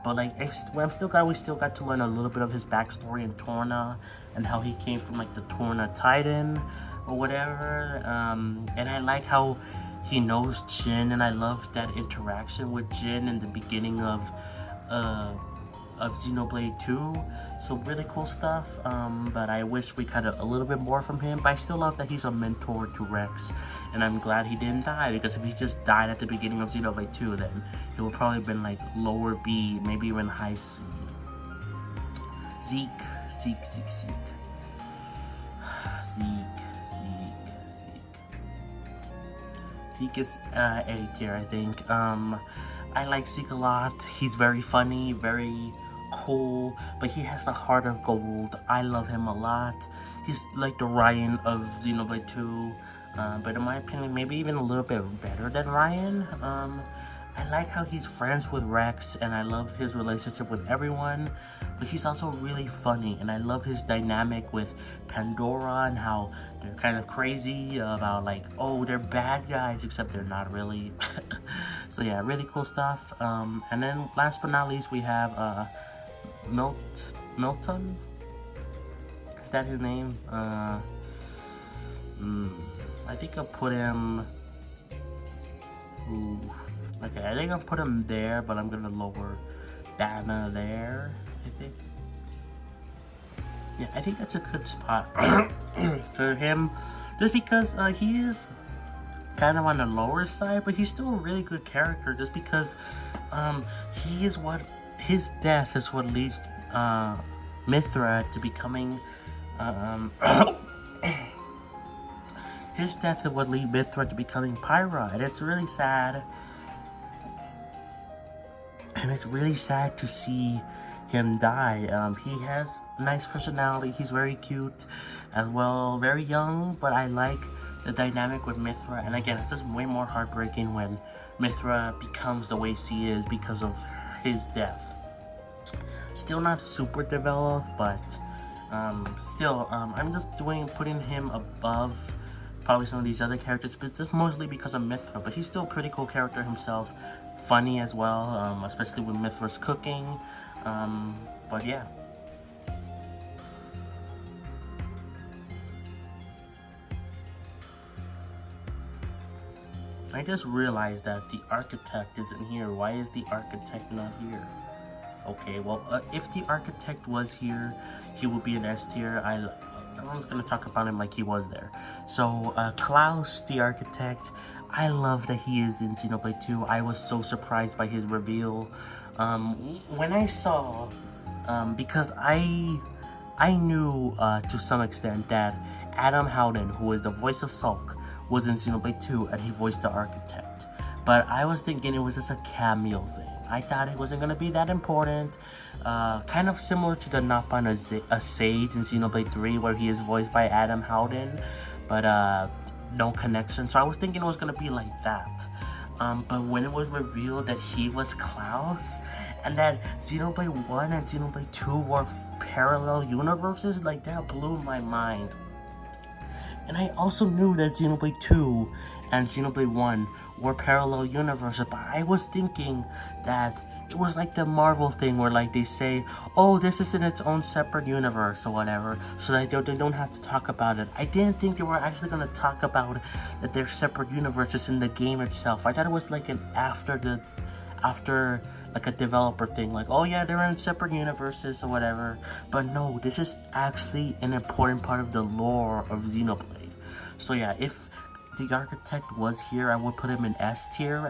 But like, we still got to learn a little bit of his backstory in Torna and how he came from, like, the Torna Titan or whatever. And I like how he knows Jin, and I love that interaction with Jin in the beginning of Xenoblade 2. So really cool stuff. But I wish we got a little bit more from him. But I still love that he's a mentor to Rex, and I'm glad he didn't die, because if he just died at the beginning of Xenoblade 2, then he would probably been like lower B, maybe even high C. Zeke. Zeke is A tier, I think. I like Zeke a lot. He's very funny, very cool, but he has a heart of gold. I love him a lot. He's like the Ryan of Xenoblade 2, but in my opinion, maybe even a little bit better than Ryan. I like how he's friends with Rex, and I love his relationship with everyone, but he's also really funny, and I love his dynamic with Pandora and how they're kind of crazy about, like, oh, they're bad guys, except they're not really. So yeah, really cool stuff. And then last but not least, we have Milton? Is that his name? I think I'll put him... Ooh. Okay, I think I'll put him there, but I'm gonna lower Dana there, I think. Yeah, I think that's a good spot for him, just because he is kind of on the lower side, but he's still a really good character, just because his death is what leads Mithra to becoming his death is what leads Mithra to becoming Pyra, and it's really sad. And it's really sad to see him die. He has a nice personality. He's very cute as well. Very young, but I like the dynamic with Mithra. And again, it's just way more heartbreaking when Mithra becomes the way she is because of his death. Still not super developed, but still, I'm just putting him above probably some of these other characters, but just mostly because of Mithra. But he's still a pretty cool character himself. Funny as well, especially with Mithra's cooking. But yeah. I just realized that the architect isn't here. Why is the architect not here? Okay, well, if the architect was here, he would be an S tier. I was gonna talk about him like he was there. So, Klaus, the architect, I love that he is in Xenoblade 2. I was so surprised by his reveal. When I saw, because I knew to some extent that Adam Howden, who is the voice of Sulk, was in Xenoblade 2 and he voiced the architect. But I was thinking it was just a cameo thing. I thought it wasn't gonna be that important. Kind of similar to the Nappan a Sage in Xenoblade 3, where he is voiced by Adam Howden, but no connection. So I was thinking it was gonna be like that. But when it was revealed that he was Klaus, and that Xenoblade 1 and Xenoblade 2 were parallel universes, like, that blew my mind. And I also knew that Xenoblade 2 and Xenoblade 1 were parallel universes, but I was thinking that it was like the Marvel thing where, like, they say, oh, this is in its own separate universe or whatever, so that they don't have to talk about it. I didn't think they were actually going to talk about that they're separate universes in the game itself. I thought it was like an after like a developer thing, like, oh yeah, they're in separate universes or whatever. But no, this is actually an important part of the lore of Xenoblade. So yeah, if the architect was here, I would put him in S tier.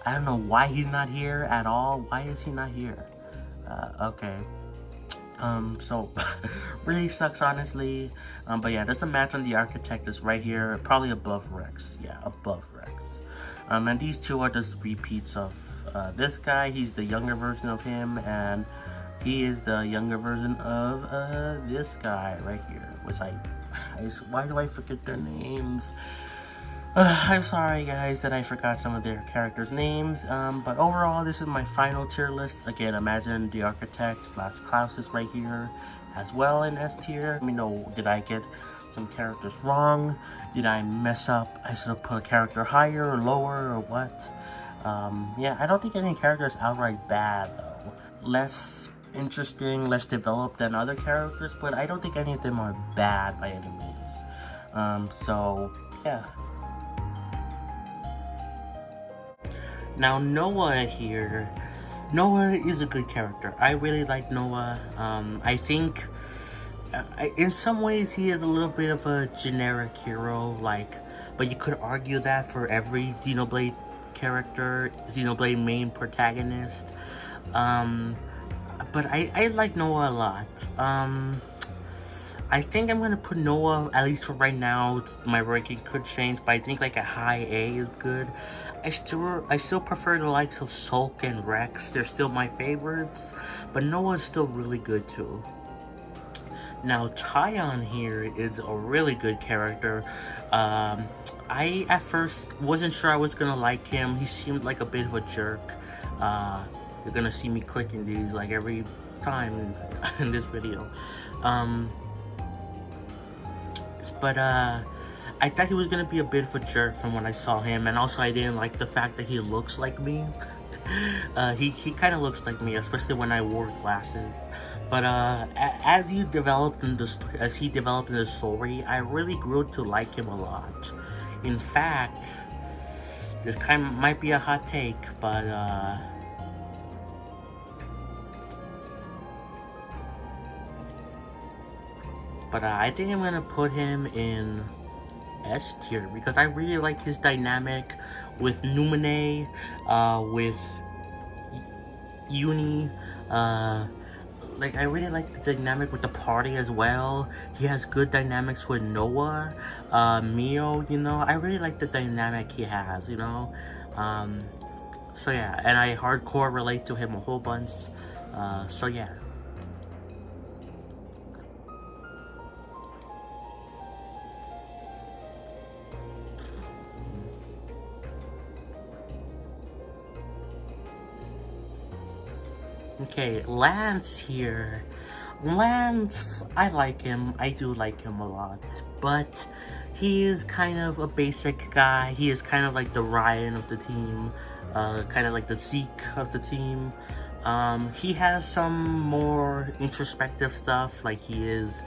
I don't know why he's not here at all. Why is he not here? Okay. So really sucks, honestly. But yeah, there's a match on the architect is right here, probably above Rex. Yeah, above Rex. And these two are just repeats of this guy. He's the younger version of him, and he is the younger version of this guy right here. Why do I forget their names? I'm sorry guys that I forgot some of their characters' names, but overall this is my final tier list. Again, imagine the Architect / Klaus is right here as well in S tier. Let me know, did I get some characters wrong? Did I mess up? I should have put a character higher or lower or what? Yeah, I don't think any character is outright bad though. Less interesting, less developed than other characters, but I don't think any of them are bad by any means. So yeah. Now Noah here, Noah is a good character. I really like Noah. I think in some ways he is a little bit of a generic hero, but you could argue that for every Xenoblade character, Xenoblade main protagonist. But I like Noah a lot. I think I'm gonna put Noah, at least for right now. My ranking could change, but I think like a high A is good. I still prefer the likes of Sulk and Rex. They're still my favorites, but Noah's still really good too. Now Tyon here is a really good character. I at first wasn't sure I was gonna like him. He seemed like a bit of a jerk. You're gonna see me clicking these like every time in this video. But I thought he was gonna be a bit of a jerk from when I saw him, and also I didn't like the fact that he looks like me. He kind of looks like me, especially when I wore glasses. But as he developed in the story, I really grew to like him a lot. In fact, this might be a hot take, but I think I'm gonna put him in S tier because I really like his dynamic with Numine, with Uni. I really like the dynamic with the party as well. He has good dynamics with Noah, Mio. You know, I really like the dynamic he has. You know, so yeah, and I hardcore relate to him a whole bunch. So yeah. Okay, Lance here. Lance, I like him. I do like him a lot. But he is kind of a basic guy. He is kind of like the Ryan of the team. Kind of like the Zeke of the team. He has some more introspective stuff. He's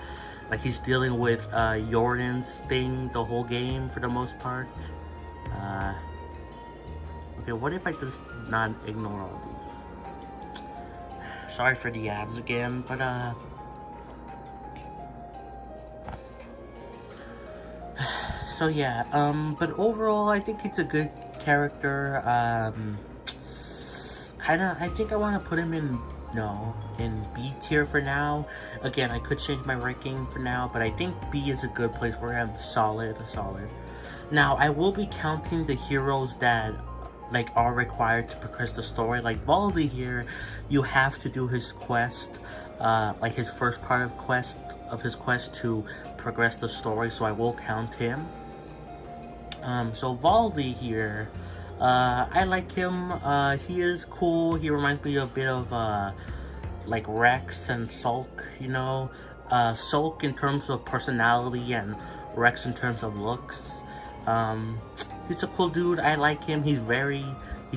dealing with Jordan's thing the whole game for the most part. Okay, what if I just not ignore all these? Sorry for the ads again, but so yeah, but overall I think it's a good character. I think I want to put him in B tier for now. Again, I could change my ranking for now, but I think B is a good place for him. Solid. Now I will be counting the heroes that are required to progress the story. Like Valdi here, you have to do his quest, his first part of his quest to progress the story, so I will count him. So Valdi here, I like him. He is cool. He reminds me a bit of Rex and Sulk, you know. Sulk in terms of personality and Rex in terms of looks. He's a cool dude. I like him. He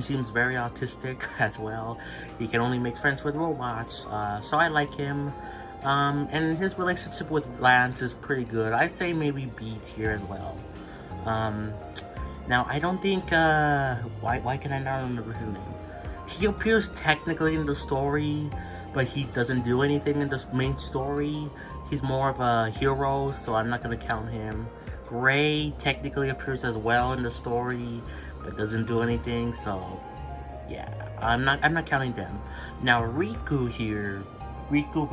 seems very autistic as well. He can only make friends with robots. So I like him. And his relationship with Lance is pretty good. I'd say maybe B tier as well. Now I don't think why can I not remember his name? He appears technically in the story, but he doesn't do anything in the main story. He's more of a hero, so I'm not gonna count him. Gray technically appears as well in the story, but doesn't do anything, so yeah, I'm not counting them. Now Riku here, Riku.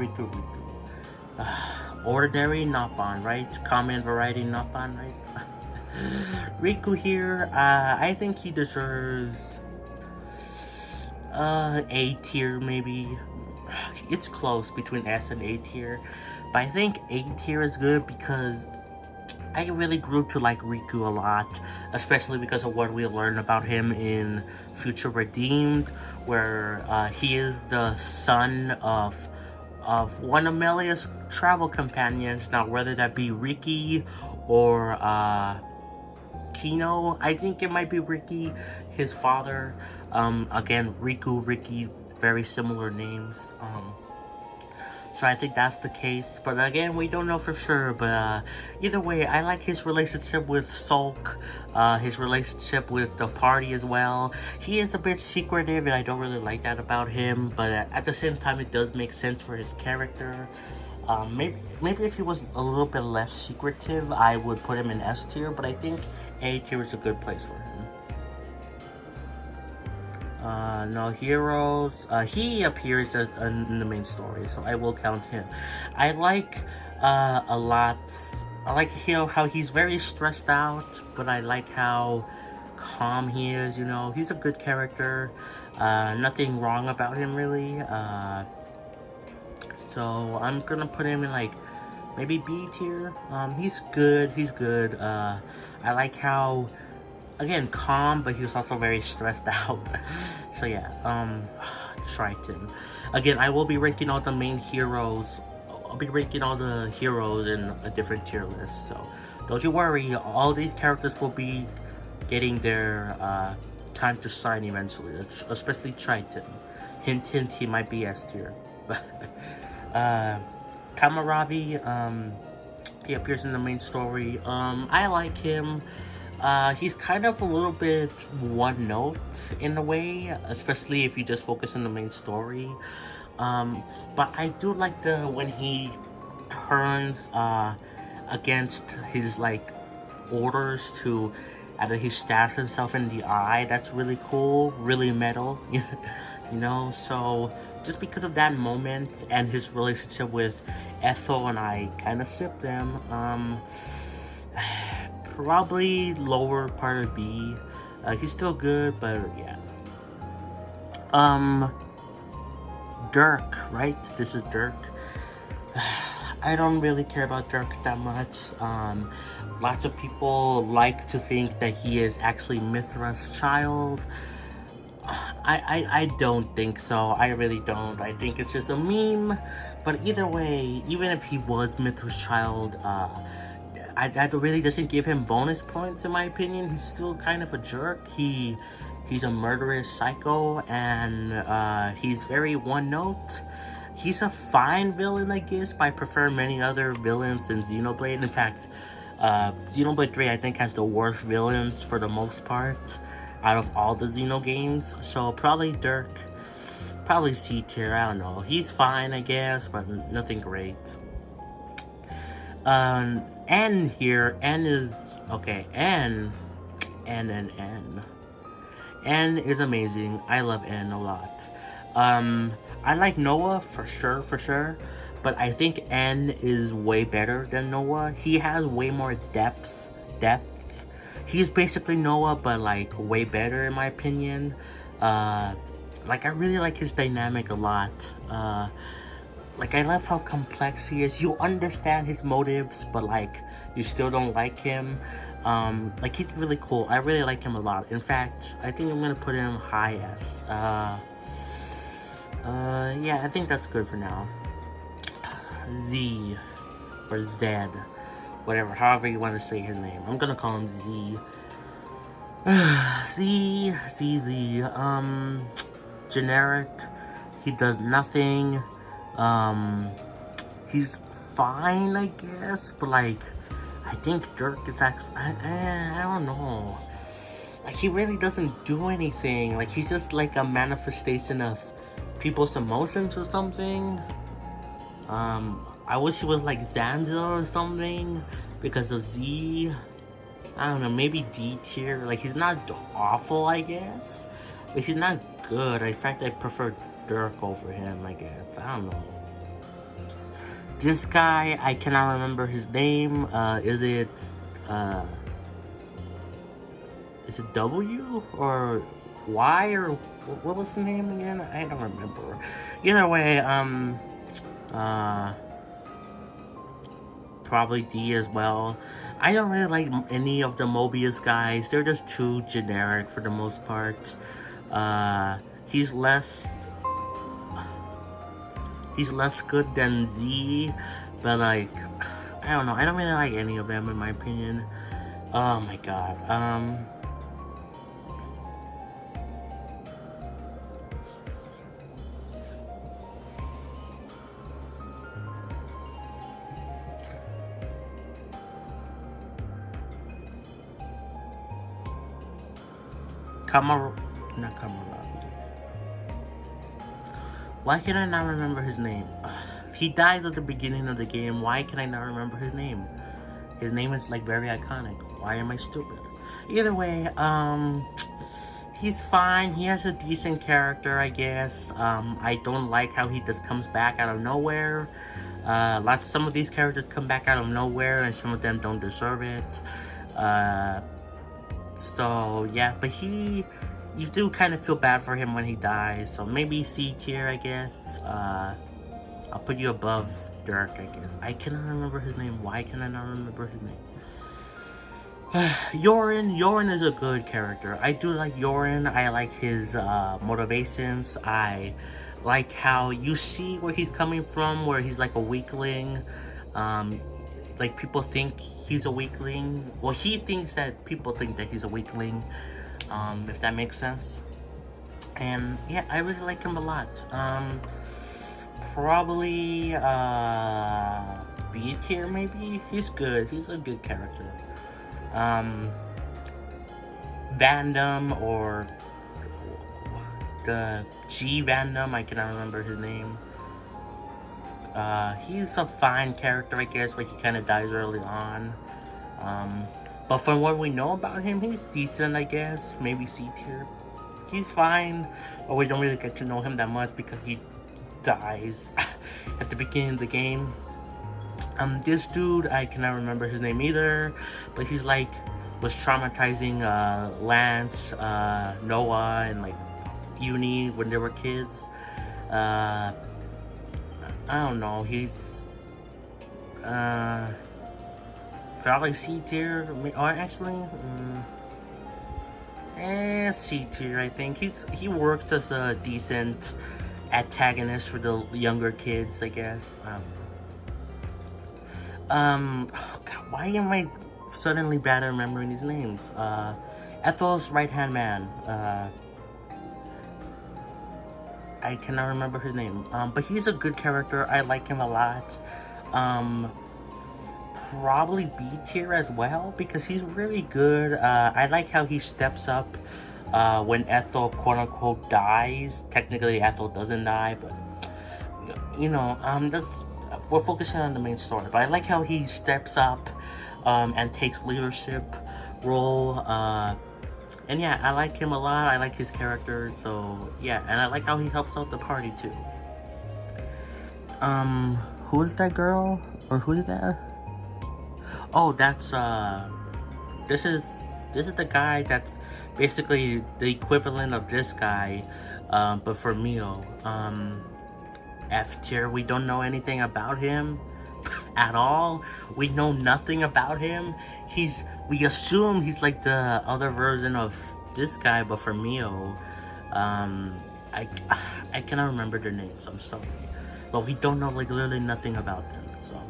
Ordinary, not Bon, right? Common variety, not Bon, right? Riku here, I think he deserves A tier maybe. It's close between S and A tier, but I think A tier is good because I really grew to like Riku a lot, especially because of what we learned about him in Future Redeemed, where he is the son of one of Melia's travel companions. Now, whether that be Riki or Kino, I think it might be Riki, his father. Again, Riku, Riki, very similar names. So I think that's the case, but again, we don't know for sure, but either way, I like his relationship with Sulk, his relationship with the party as well. He is a bit secretive, and I don't really like that about him, but at the same time, it does make sense for his character. Maybe if he was a little bit less secretive, I would put him in S tier, but I think A tier is a good place for him. No heroes. He appears as in the main story, so I will count him. I like a lot. I like how he's very stressed out, but I like how calm he is. You know, he's a good character. Nothing wrong about him really. So I'm gonna put him in like maybe B tier. He's good. He's good. I like how, again, calm, but he was also very stressed out. So yeah, Triton. Again, I will be ranking all the main heroes. I'll be ranking all the heroes in a different tier list. So don't you worry, all these characters will be getting their time to shine eventually, especially Triton. Hint, hint, he might be S tier. Kamaravi, he appears in the main story. I like him. He's kind of a little bit one note in a way, especially if you just focus on the main story. But I do like when he turns against his like orders to either he stabs himself in the eye. That's really cool, really metal, you know. So just because of that moment and his relationship with Ethel, and I kind of sip them. Probably lower part of B. He's still good, but yeah. Dirk, right? This is Dirk. I don't really care about Dirk that much. Lots of people like to think that he is actually Mithra's child. I don't think so. I really don't. I think it's just a meme. But either way, even if he was Mithra's child, that really doesn't give him bonus points in my opinion. He's still kind of a jerk. He's a murderous psycho, and he's very one note. He's a fine villain, I guess, but I prefer many other villains than Xenoblade. In fact, Xenoblade 3 I think has the worst villains for the most part out of all the Xeno games. So probably Dirk, probably C tier, I don't know. He's fine, I guess, but nothing great. N here, N is, okay, N is amazing. I love N a lot. I like Noah for sure, but I think N is way better than Noah. He has way more depth. He's basically Noah, but like way better in my opinion. Like I really like his dynamic a lot. Like, I love how complex he is. You understand his motives, but, like, you still don't like him. Like, he's really cool. I really like him a lot. In fact, I think I'm gonna put him high S. Yeah, I think that's good for now. Z. Or Zed. Whatever, however you want to say his name. I'm gonna call him Z. Z. Generic. He does nothing. He's fine, I guess, but like, I think Dirk is actually, I don't know. Like, he really doesn't do anything. Like, he's just like a manifestation of people's emotions or something. I wish he was like Zanza or something because of Z. I don't know, maybe D tier. Like, he's not awful, I guess, but he's not good. In fact, I prefer Dirk over him, I guess. I don't know. This guy, I cannot remember his name. Is it is it W or Y, or what was the name again? I don't remember. Either way, probably D as well. I don't really like any of the Mobius guys. They're just too generic for the most part. He's less good than Z, but like, I don't know. I don't really like any of them in my opinion. Oh my god. Not Kamarabi. Why can I not remember his name? He dies at the beginning of the game. Why can I not remember his name? His name is like very iconic. Why am I stupid? Either way, he's fine. He has a decent character, I guess. I don't like how he just comes back out of nowhere. Some of these characters come back out of nowhere, and some of them don't deserve it. So yeah, but you do kind of feel bad for him when he dies. So maybe C tier, I guess. I'll put you above Dirk, I guess. I cannot remember his name. Why can I not remember his name? Yorin is a good character. I do like Yorin. I like his motivations. I like how you see where he's coming from, where he's like a weakling. Like people think he's a weakling. Well, he thinks that people think that he's a weakling, if that makes sense. And yeah, I really like him a lot. Probably B tier maybe. He's good. He's a good character. Vandam, or the G Vandam, I cannot remember his name. He's a fine character, I guess, but he kind of dies early on. But from what we know about him, he's decent, I guess. Maybe C tier. He's fine, but we don't really get to know him that much because he dies at the beginning of the game. This dude, I cannot remember his name either, but he's like, was traumatizing Lance, Noah, and like Uni when they were kids. I don't know, he's probably C tier, or actually C tier. I think he works as a decent antagonist for the younger kids, I guess. Oh God, why am I suddenly bad at remembering these names? Ethel's right-hand man. I cannot remember his name. But he's a good character. I like him a lot. Probably B tier as well, because he's really good. I like how he steps up when Ethel quote-unquote dies. Technically, Ethel doesn't die, but you know, we're focusing on the main story. But I like how he steps up and takes leadership role. And yeah, I like him a lot. I like his character. So yeah, and I like how he helps out the party too. Who's that girl? Or who's that? Oh, that's this is the guy that's basically the equivalent of this guy, but for Mio. F tier. We don't know anything about him at all. We know nothing about him. We assume he's like the other version of this guy, but for Mio, I cannot remember their names. I'm sorry, but we don't know like literally nothing about them. So,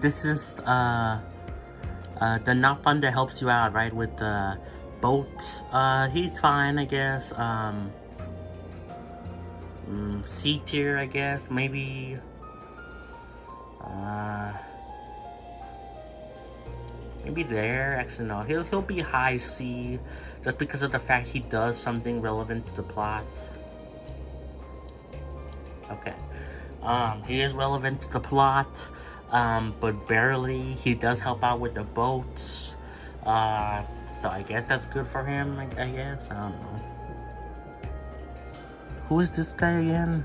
this is the Nappan that helps you out, right, with the boat. He's fine, I guess. C tier, I guess, maybe. Maybe there. Actually, no. He'll be high C, just because of the fact he does something relevant to the plot. Okay. He is relevant to the plot, but barely. He does help out with the boats. So I guess that's good for him. I guess. I don't know. Who is this guy again?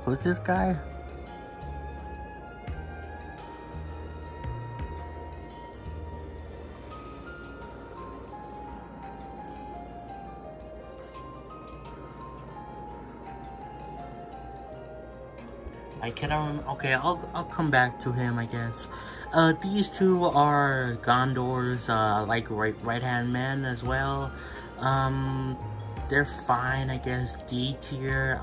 Who's this guy? I cannot remember. Okay, I'll come back to him, I guess. These two are Gondor's like right hand men as well. Um, they're fine, I guess. D tier.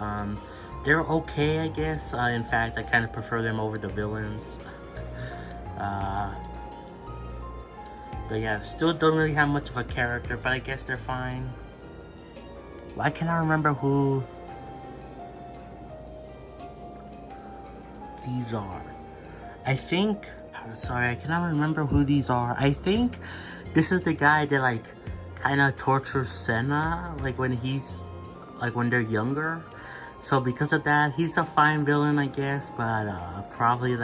They're okay, I guess. In fact, I kind of prefer them over the villains. Uh, but yeah, still don't really have much of a character, but I guess they're fine. Why can't I remember who these are? I think, sorry, I cannot remember who these are. I think this is the guy that like kind of tortures Senna, like when they're younger. So because of that, he's a fine villain, I guess, but probably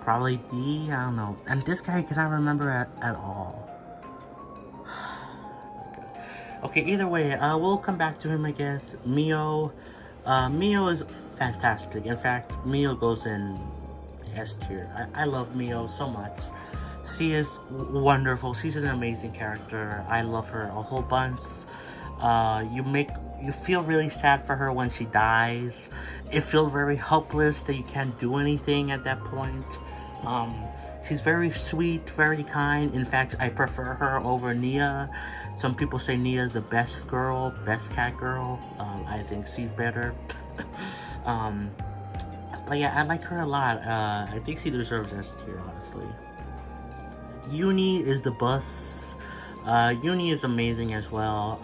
probably D, I don't know. And this guy I cannot remember at all. Okay, either way, we'll come back to him, I guess. Mio. Mio is fantastic. In fact, Mio goes in S tier. I love Mio so much. She is wonderful. She's an amazing character. I love her a whole bunch. You feel really sad for her when she dies. It feels very helpless that you can't do anything at that point. She's very sweet, very kind. In fact, I prefer her over Nia. Some people say Nia is the best girl, best cat girl. I think she's better. But yeah, I like her a lot. I think she deserves S tier, honestly. Uni is the bus. Uni is amazing as well.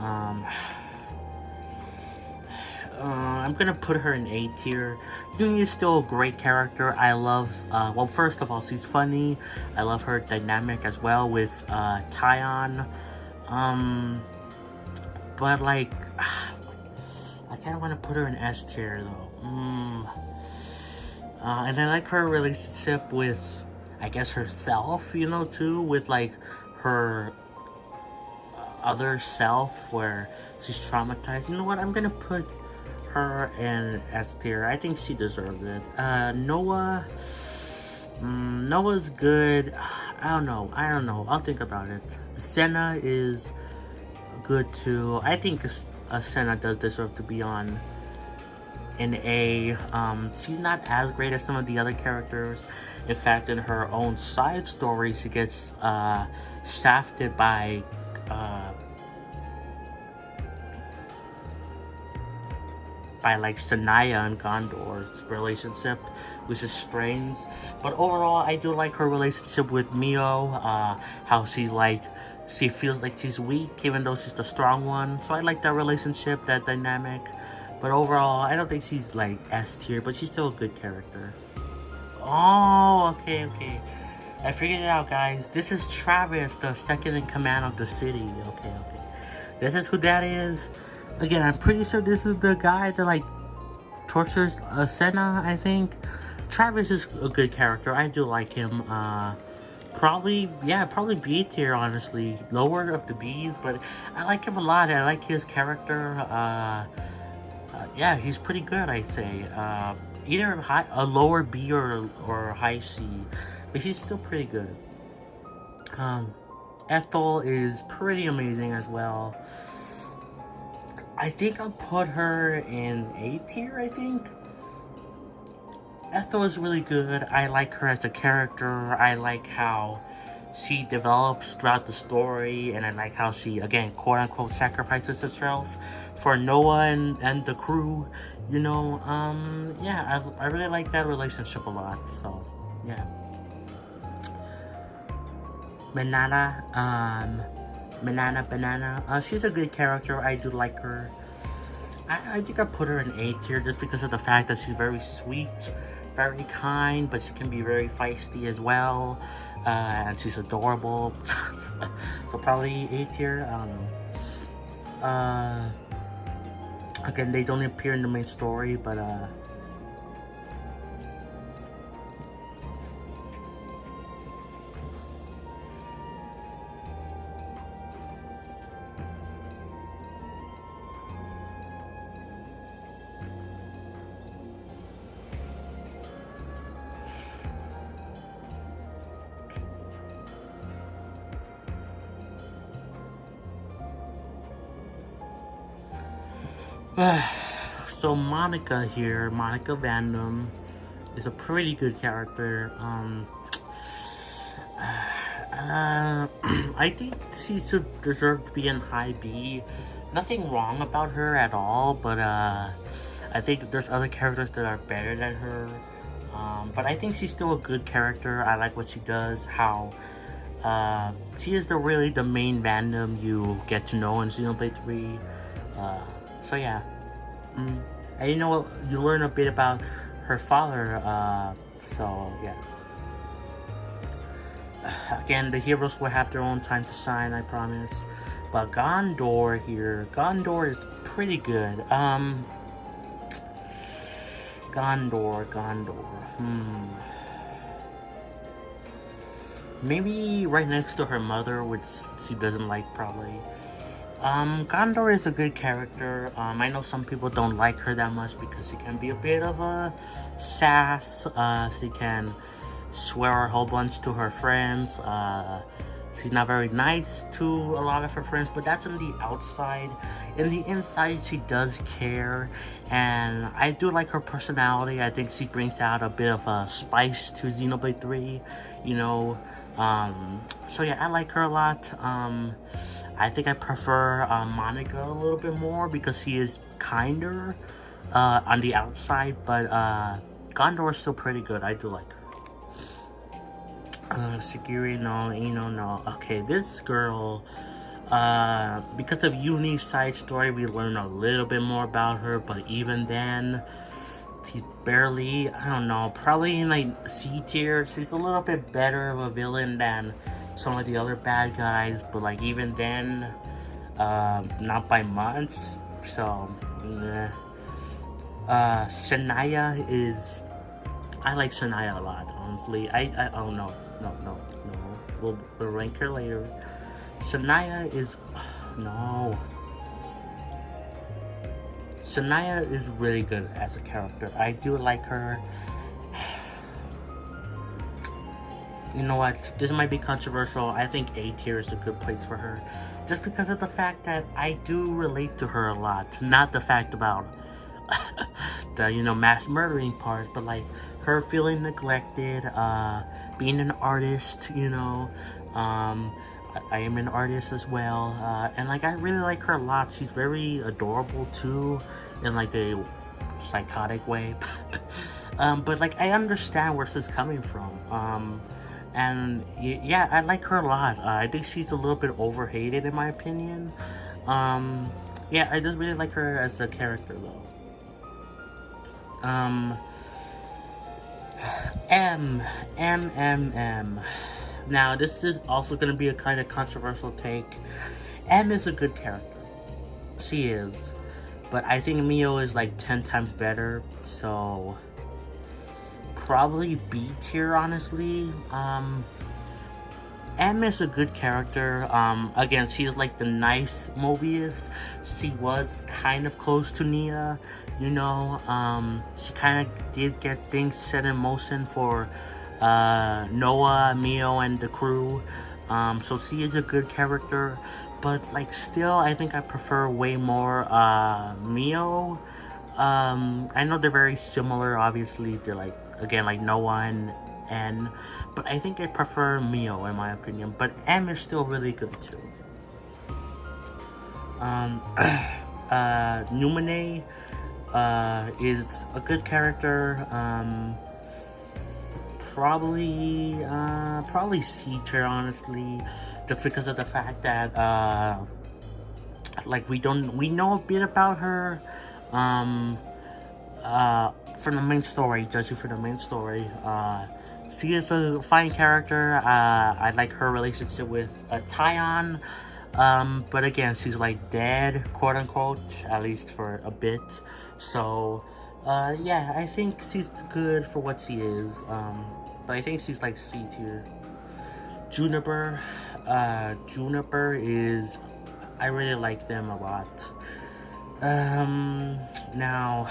I'm gonna put her in A tier. Uni is still a great character. I love, well, first of all, she's funny. I love her dynamic as well with Tyon. But like, I kind of want to put her in S tier though. And I like her relationship with, I guess, herself, you know, too, with like her other self where she's traumatized. You know what? I'm gonna put her in S tier. I think she deserved it. Noah. Noah's good. I don't know. I'll think about it. Senna is good too. I think Senna does deserve to be on an A. She's not as great as some of the other characters. In fact, in her own side story, she gets shafted by like Sanaya and Gondor's relationship, which is strange. But overall, I do like her relationship with Mio. How she feels like she's weak, even though she's the strong one. So I like that relationship, that dynamic. But overall, I don't think she's like S tier, but she's still a good character. Oh, okay. I figured it out, guys. This is Travis, the second in command of the city. Okay. This is who that is. Again, I'm pretty sure this is the guy that like tortures Senna, I think. Travis is a good character. I do like him. Probably B tier, honestly. Lower of the B's, but I like him a lot. I like his character. Yeah, he's pretty good, I'd say. Either a lower B or high C, but he's still pretty good. Ethel is pretty amazing as well. I think I'll put her in A tier, I think. Ethel is really good. I like her as a character. I like how she develops throughout the story, and I like how she, again, quote-unquote, sacrifices herself for Noah and the crew, you know. Yeah, I really like that relationship a lot, so, yeah. Banana. She's a good character. I do like her. I think I put her in A tier just because of the fact that she's very sweet, very kind, but she can be very feisty as well. And she's adorable. So probably A tier. I don't know. Again, they don't appear in the main story, but So Monica here, Monica Vandam, is a pretty good character. I think she should deserve to be in high B. Nothing wrong about her at all, but I think that there's other characters that are better than her. But I think she's still a good character. I like what she does, how she is really the main Vandam you get to know in Xenoblade 3. So yeah. And you know, you learn a bit about her father, so yeah. Again, the heroes will have their own time to shine, I promise. But Gondor here, Gondor is pretty good. Gondor. Maybe right next to her mother, which she doesn't like, probably. Gondor is a good character. I know some people don't like her that much because she can be a bit of a sass. She can swear a whole bunch to her friends. She's not very nice to a lot of her friends, but that's on the outside. In the inside, she does care, and I do like her personality. I think she brings out a bit of a spice to Xenoblade 3, you know. So yeah, I like her a lot. I think I prefer Monica a little bit more because she is kinder on the outside, but Gondor is still pretty good. I do like her. Sigiri, no. Okay, this girl, because of Uni's side story, we learn a little bit more about her, but even then, she's barely, I don't know, probably in like C tier. She's a little bit better of a villain than some of the other bad guys, but like even then, not by months. So Shania is, I like Shania a lot, honestly. Oh no, we'll rank her later. Shania is Shania is really good as a character. I do like her. You know what? This might be controversial. I think A tier is a good place for her. Just because of the fact that I do relate to her a lot. Not the fact about the, mass murdering part, but like her feeling neglected, being an artist, I am an artist as well. And like I really like her a lot. She's very adorable too, in like a psychotic way. But like I understand where she's coming from. And yeah, I like her a lot. I think she's a little bit overhated in my opinion. Yeah, I just really like her as a character though. M. Now, this is also going to be a kind of controversial take. M is a good character. She is. But I think Mio is like 10 times better, so probably B tier, honestly. M is a good character. Again, she is like the nice Mobius. She was kind of close to Nia, she kind of did get things set in motion for Noah, Mio, and the crew. So she is a good character, but like still, I think I prefer way more Mio. I know they're very similar, obviously. They're like, again, like Noah and N, but I think I prefer Mio in my opinion. But M is still really good too. Numine is a good character. Probably C tier, honestly, just because of the fact that like we know a bit about her from the main story, judging from the main story. She is a fine character. I like her relationship with Tyon. But again, she's like dead, quote unquote, at least for a bit. So, yeah, I think she's good for what she is. But I think she's like C tier. Juniper is, I really like them a lot. Now,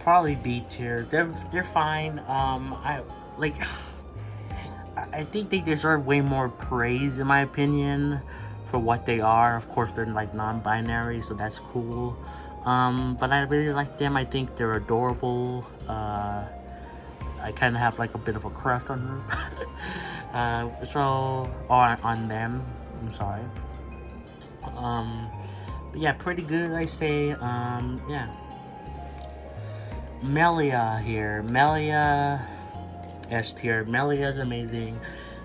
probably B tier. They're fine. I think they deserve way more praise in my opinion for what they are. Of course, they're like non-binary, so that's cool. But I really like them. I think they're adorable. I kind of have like a bit of a crush on them. Or on them. I'm sorry. But yeah, pretty good, I say. Yeah. Melia here. Melia S tier. Melia is amazing.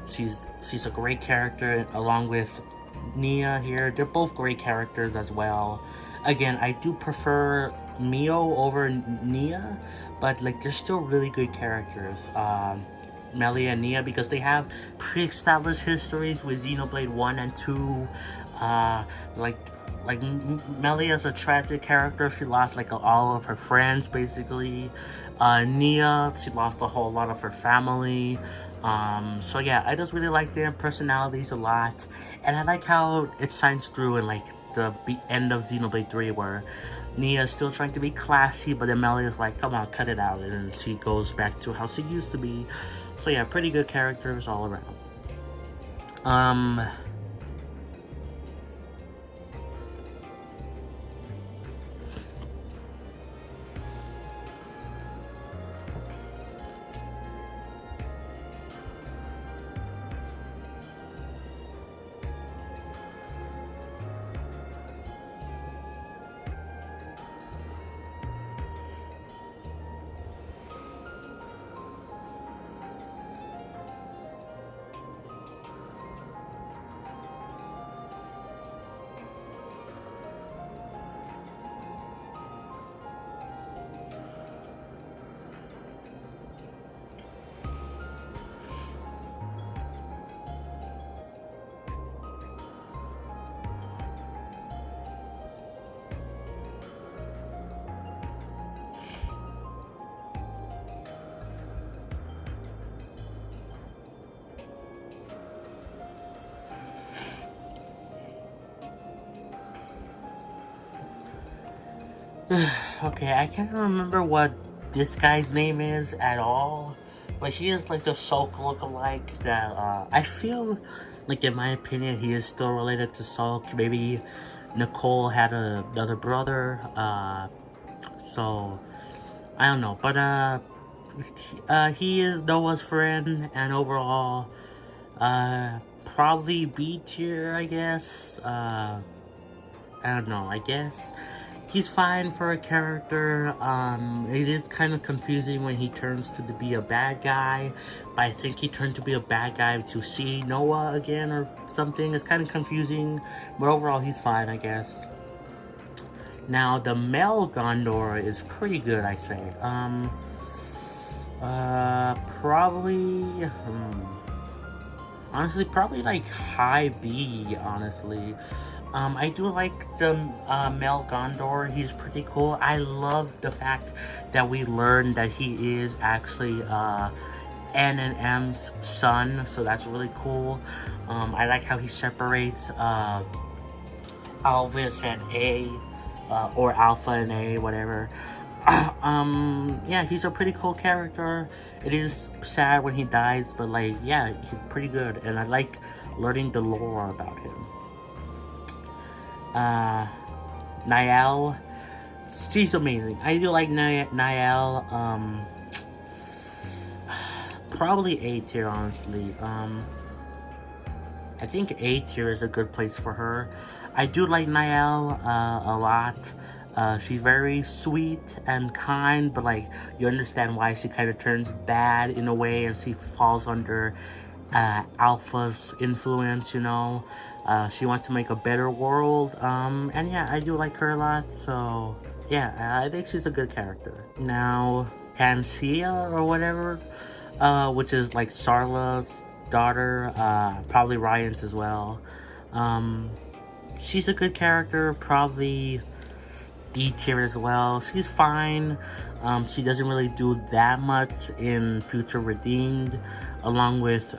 She's a great character, along with Nia here. They're both great characters as well. Again, I do prefer Mio over Nia, but like they're still really good characters. Melia and Nia, because they have pre-established histories with Xenoblade 1 and 2. Like Melia's a tragic character. She lost like all of her friends basically. Nia, she lost a whole lot of her family. So yeah, I just really like their personalities a lot, and I like how it shines through in like the end of Xenoblade 3, where Nia's still trying to be classy, but then Melia's like, come on, cut it out, and then she goes back to how she used to be. So yeah, pretty good characters all around. Okay, I can't remember what this guy's name is at all, but he is like the Sulk lookalike that I feel like, in my opinion, he is still related to Sulk. Maybe Nicole had another brother, so I don't know, but he is Noah's friend, and overall, probably B tier, I guess. I don't know, I guess he's fine for a character. It is kind of confusing when he turns to be a bad guy, but I think he turned to be a bad guy to see Noah again or something. It's kind of confusing, but overall he's fine, I guess. Now, the male Gondor is pretty good, I'd say. Probably, honestly, probably like high B, honestly. I do like the male Gondor. He's pretty cool. I love the fact that we learned that he is actually N and M's son, so that's really cool. I like how he separates Alvis and A, or Alpha and A, whatever. Yeah, he's a pretty cool character. It is sad when he dies, but like, yeah, he's pretty good, and I like learning the lore about him. Niall, she's amazing. I do like Niall. Probably A tier, honestly. I think A tier is a good place for her. I do like Niall a lot. She's very sweet and kind, but like, you understand why she kind of turns bad in a way, and she falls under Alpha's influence, you know. She wants to make a better world, and yeah, I do like her a lot, so yeah, I think she's a good character. Now, Pansia or whatever, which is like Sarla's daughter, probably Ryan's as well. She's a good character, probably B tier as well. She's fine. She doesn't really do that much in Future Redeemed, along with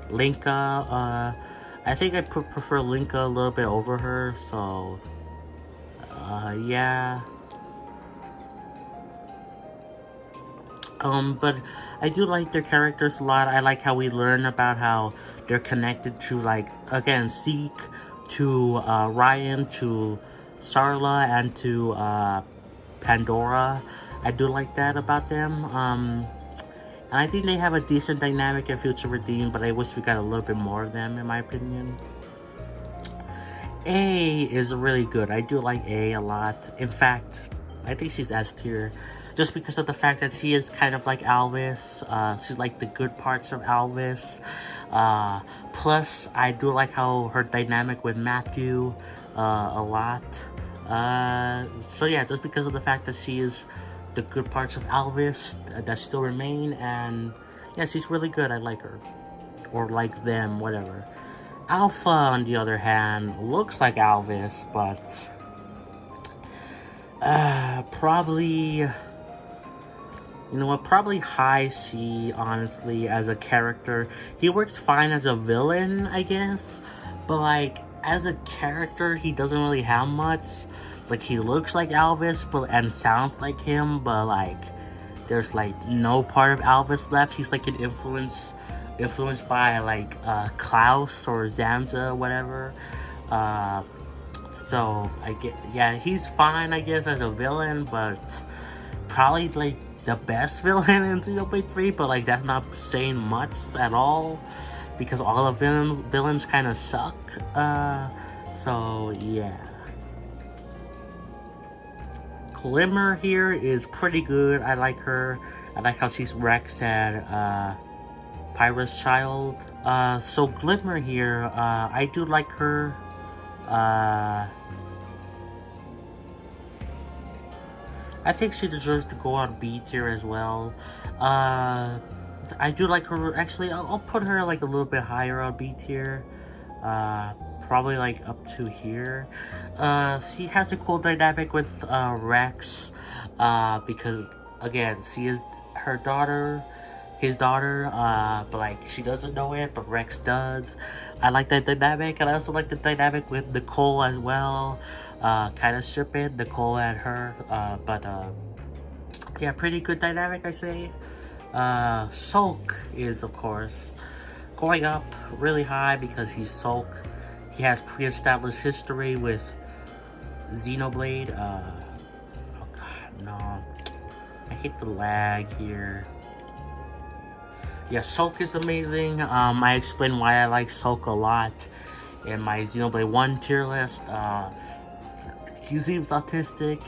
Linka. I think I prefer Linka a little bit over her, so yeah. But I do like their characters a lot. I like how we learn about how they're connected to, like, again, Seek, to Ryan, to Sarla, and to Pandora. I do like that about them. And I think they have a decent dynamic in Future Redeemed, but I wish we got a little bit more of them, in my opinion. A is really good. I do like A a lot. In fact, I think she's S tier. Just because of the fact that she is kind of like Alvis. She's like the good parts of Alvis. Plus, I do like how her dynamic with Matthew a lot. So yeah, just because of the fact that she is the good parts of Alvis that still remain. And yeah, she's really good. I like her. Or like them, whatever. Alpha, on the other hand, looks like Alvis, but probably, you know what, probably high C, honestly, as a character. He works fine as a villain, I guess, but like, as a character, he doesn't really have much. Like, he looks like Alvis, and sounds like him, but like, there's like no part of Alvis left. He's like an influenced by like Klaus or Zanza, whatever. So I get, yeah, he's fine, I guess, as a villain, but probably like the best villain in Xenoblade 3, but like that's not saying much at all because all the villains kind of suck. So yeah. Glimmer here is pretty good. I like her. I like how she's Rex and Pyra's child. So Glimmer here, I do like her. I think she deserves to go on B tier as well. I do like her. Actually, I'll put her like a little bit higher on B tier. Probably like up to here. She has a cool dynamic with Rex, because again, she is her daughter, his daughter, but like she doesn't know it, but Rex does. I like that dynamic, and I also like the dynamic with Nicole as well. Kind of ship it, Nicole and her, but yeah, pretty good dynamic, I say. Sulk is, of course, going up really high because he's Sulk. He has pre-established history with Xenoblade. Oh god, no. I hate the lag here. Yeah, Sulk is amazing. I explained why I like Sulk a lot in my Xenoblade 1 tier list. He seems autistic.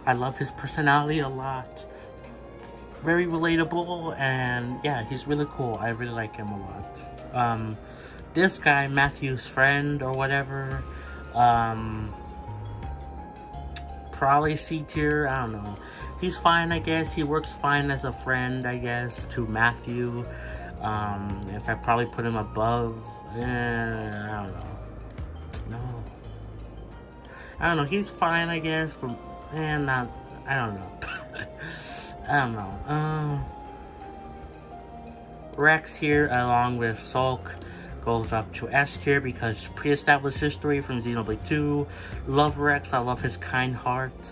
I love his personality a lot. Very relatable, and yeah, he's really cool. I really like him a lot. This guy, Matthew's friend or whatever, probably C tier, I don't know. He's fine, I guess. He works fine as a friend, I guess, to Matthew. If I probably put him above, I don't know. No. I don't know, he's fine, I guess, but, not, I don't know. I don't know. Rex here, along with Sulk, goes up to S tier because pre-established history from Xenoblade 2. Love Rex, I love his kind heart.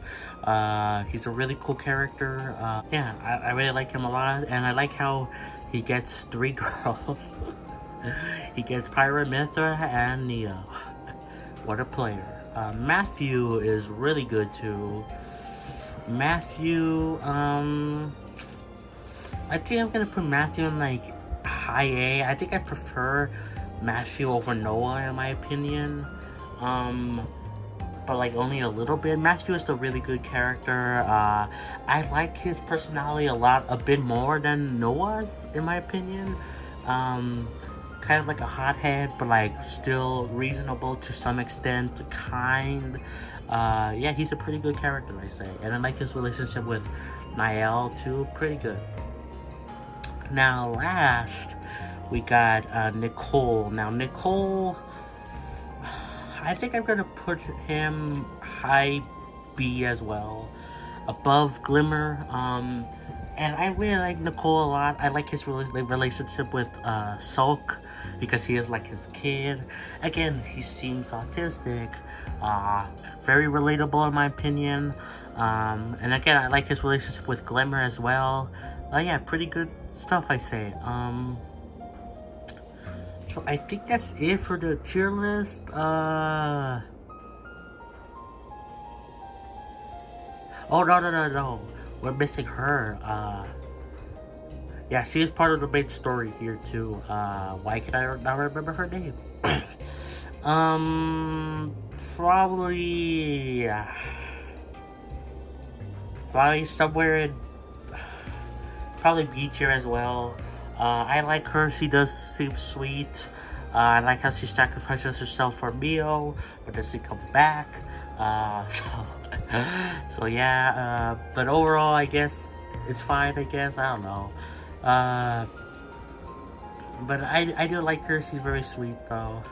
He's a really cool character. Yeah, I really like him a lot, and I like how he gets 3 girls. He gets Pyra, Mythra, and Neo. What a player. Matthew is really good too. Matthew, I think I'm gonna put Matthew in like high A. I think I prefer Matthew over Noah in my opinion. But like only a little bit. Matthew is a really good character. I like his personality a bit more than Noah's in my opinion. Kind of like a hothead, but like still reasonable to some extent, kind. Yeah, he's a pretty good character, I say. And I like his relationship with Niall too, pretty good. Now last, we got Nicole. Now Nicole, I think I'm gonna put him high B as well, above Glimmer. And I really like Nicole a lot. I like his relationship with Sulk, because he is like his kid. Again, he seems autistic. Very relatable in my opinion. And again, I like his relationship with Glimmer as well. Yeah, pretty good stuff, I say. So I think that's it for the tier list. Oh, no. We're missing her. Yeah, she is part of the main story here too. Why can I not remember her name? Probably... probably somewhere in... probably B tier as well. I like her. She does seem sweet. I like how she sacrifices herself for Mio, but then she comes back. So yeah. But overall, I guess it's fine. I guess, I don't know. But I do like her. She's very sweet though.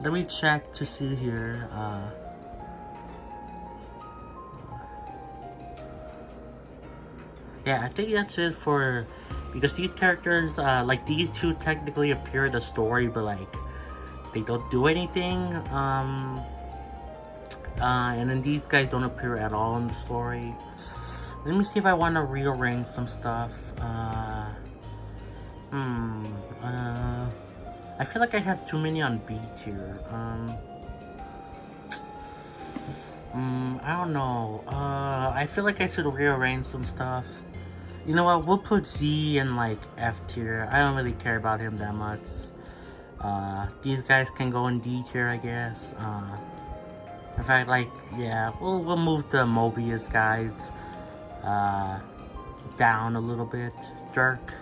Let me check to see here. Yeah, I think that's it for, because these characters, like these two technically appear in the story, but like they don't do anything. And then these guys don't appear at all in the story. Let me see if I want to rearrange some stuff. I feel like I have too many on B tier. I don't know. I feel like I should rearrange some stuff. You know what? We'll put Z in like F tier. I don't really care about him that much. These guys can go in D tier, I guess. In fact, like, yeah, we'll move the Mobius guys down a little bit. Dirk.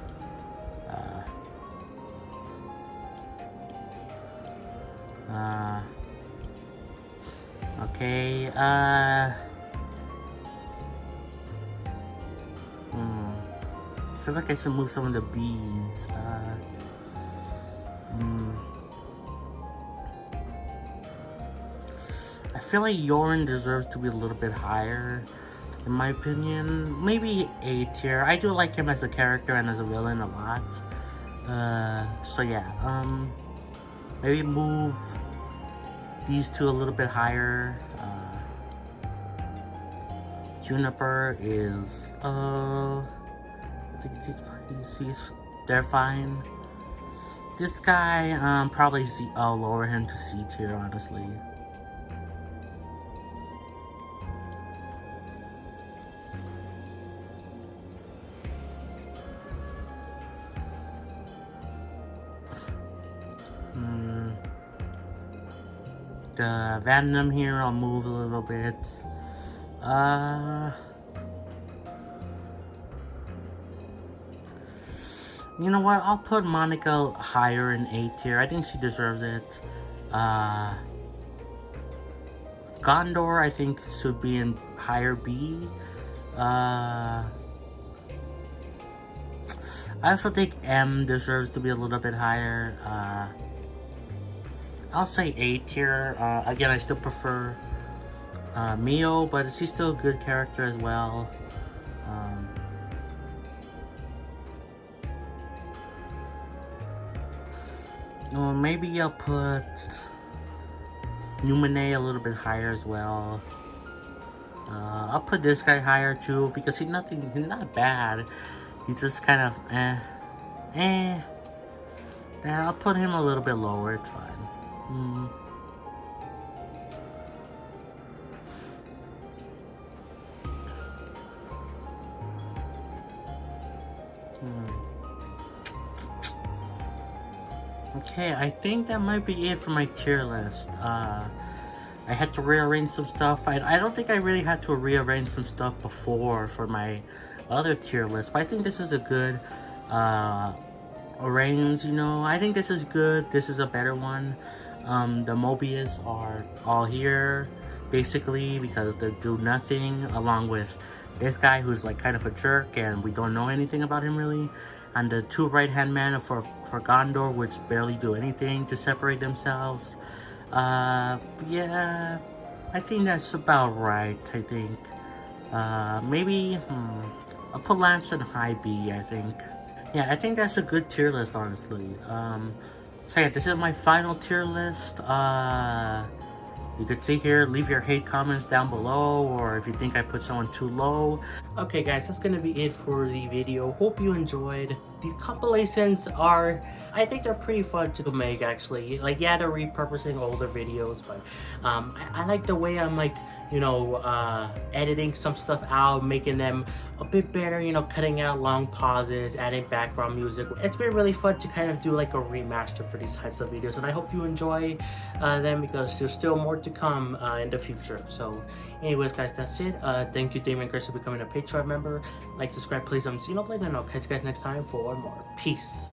Okay, I feel like I should move some of the B's. I feel like Yorin deserves to be a little bit higher, in my opinion. Maybe A tier. I do like him as a character and as a villain a lot. So yeah, maybe move these two a little bit higher. Juniper is, I think they're fine. This guy, probably I'll lower him to C tier, honestly. The Venom here, I'll move a little bit. You know what? I'll put Monica higher in A tier. I think she deserves it. Gondor, I think, should be in higher B. I also think M deserves to be a little bit higher. I'll say A tier. Again, I still prefer Mio, but she's still a good character as well. Maybe I'll put Numine a little bit higher as well. I'll put this guy higher too, because he's not bad. He's just kind of Yeah, I'll put him a little bit lower. It's fine. Okay, I think that might be it for my tier list. I had to rearrange some stuff. I don't think I really had to rearrange some stuff before for my other tier list, but I think this is a good arrange, you know. I think this is good. This is a better one. The Mobius are all here, basically, because they do nothing, along with this guy who's like kind of a jerk and we don't know anything about him really. And the two right-hand men for Gondor, which barely do anything to separate themselves. Yeah, I think that's about right, I think. Maybe, I'll put Lance in high B, I think. Yeah, I think that's a good tier list, honestly. So yeah, this is my final tier list. You could see here, leave your hate comments down below, or if you think I put someone too low. Okay guys, that's gonna be it for the video. Hope you enjoyed. These compilations are, I think they're pretty fun to make actually. Like, yeah, they're repurposing older videos, but I like the way I'm like, you know, editing some stuff out, making them a bit better, you know, cutting out long pauses, adding background music. It's been really fun to kind of do like a remaster for these types of videos, and I hope you enjoy them, because there's still more to come in the future. So anyways guys, that's it. Thank you Damon Grace for becoming a Patreon member. Like, subscribe, please. I'm Xenoblade, and I'll catch you guys next time for more. Peace.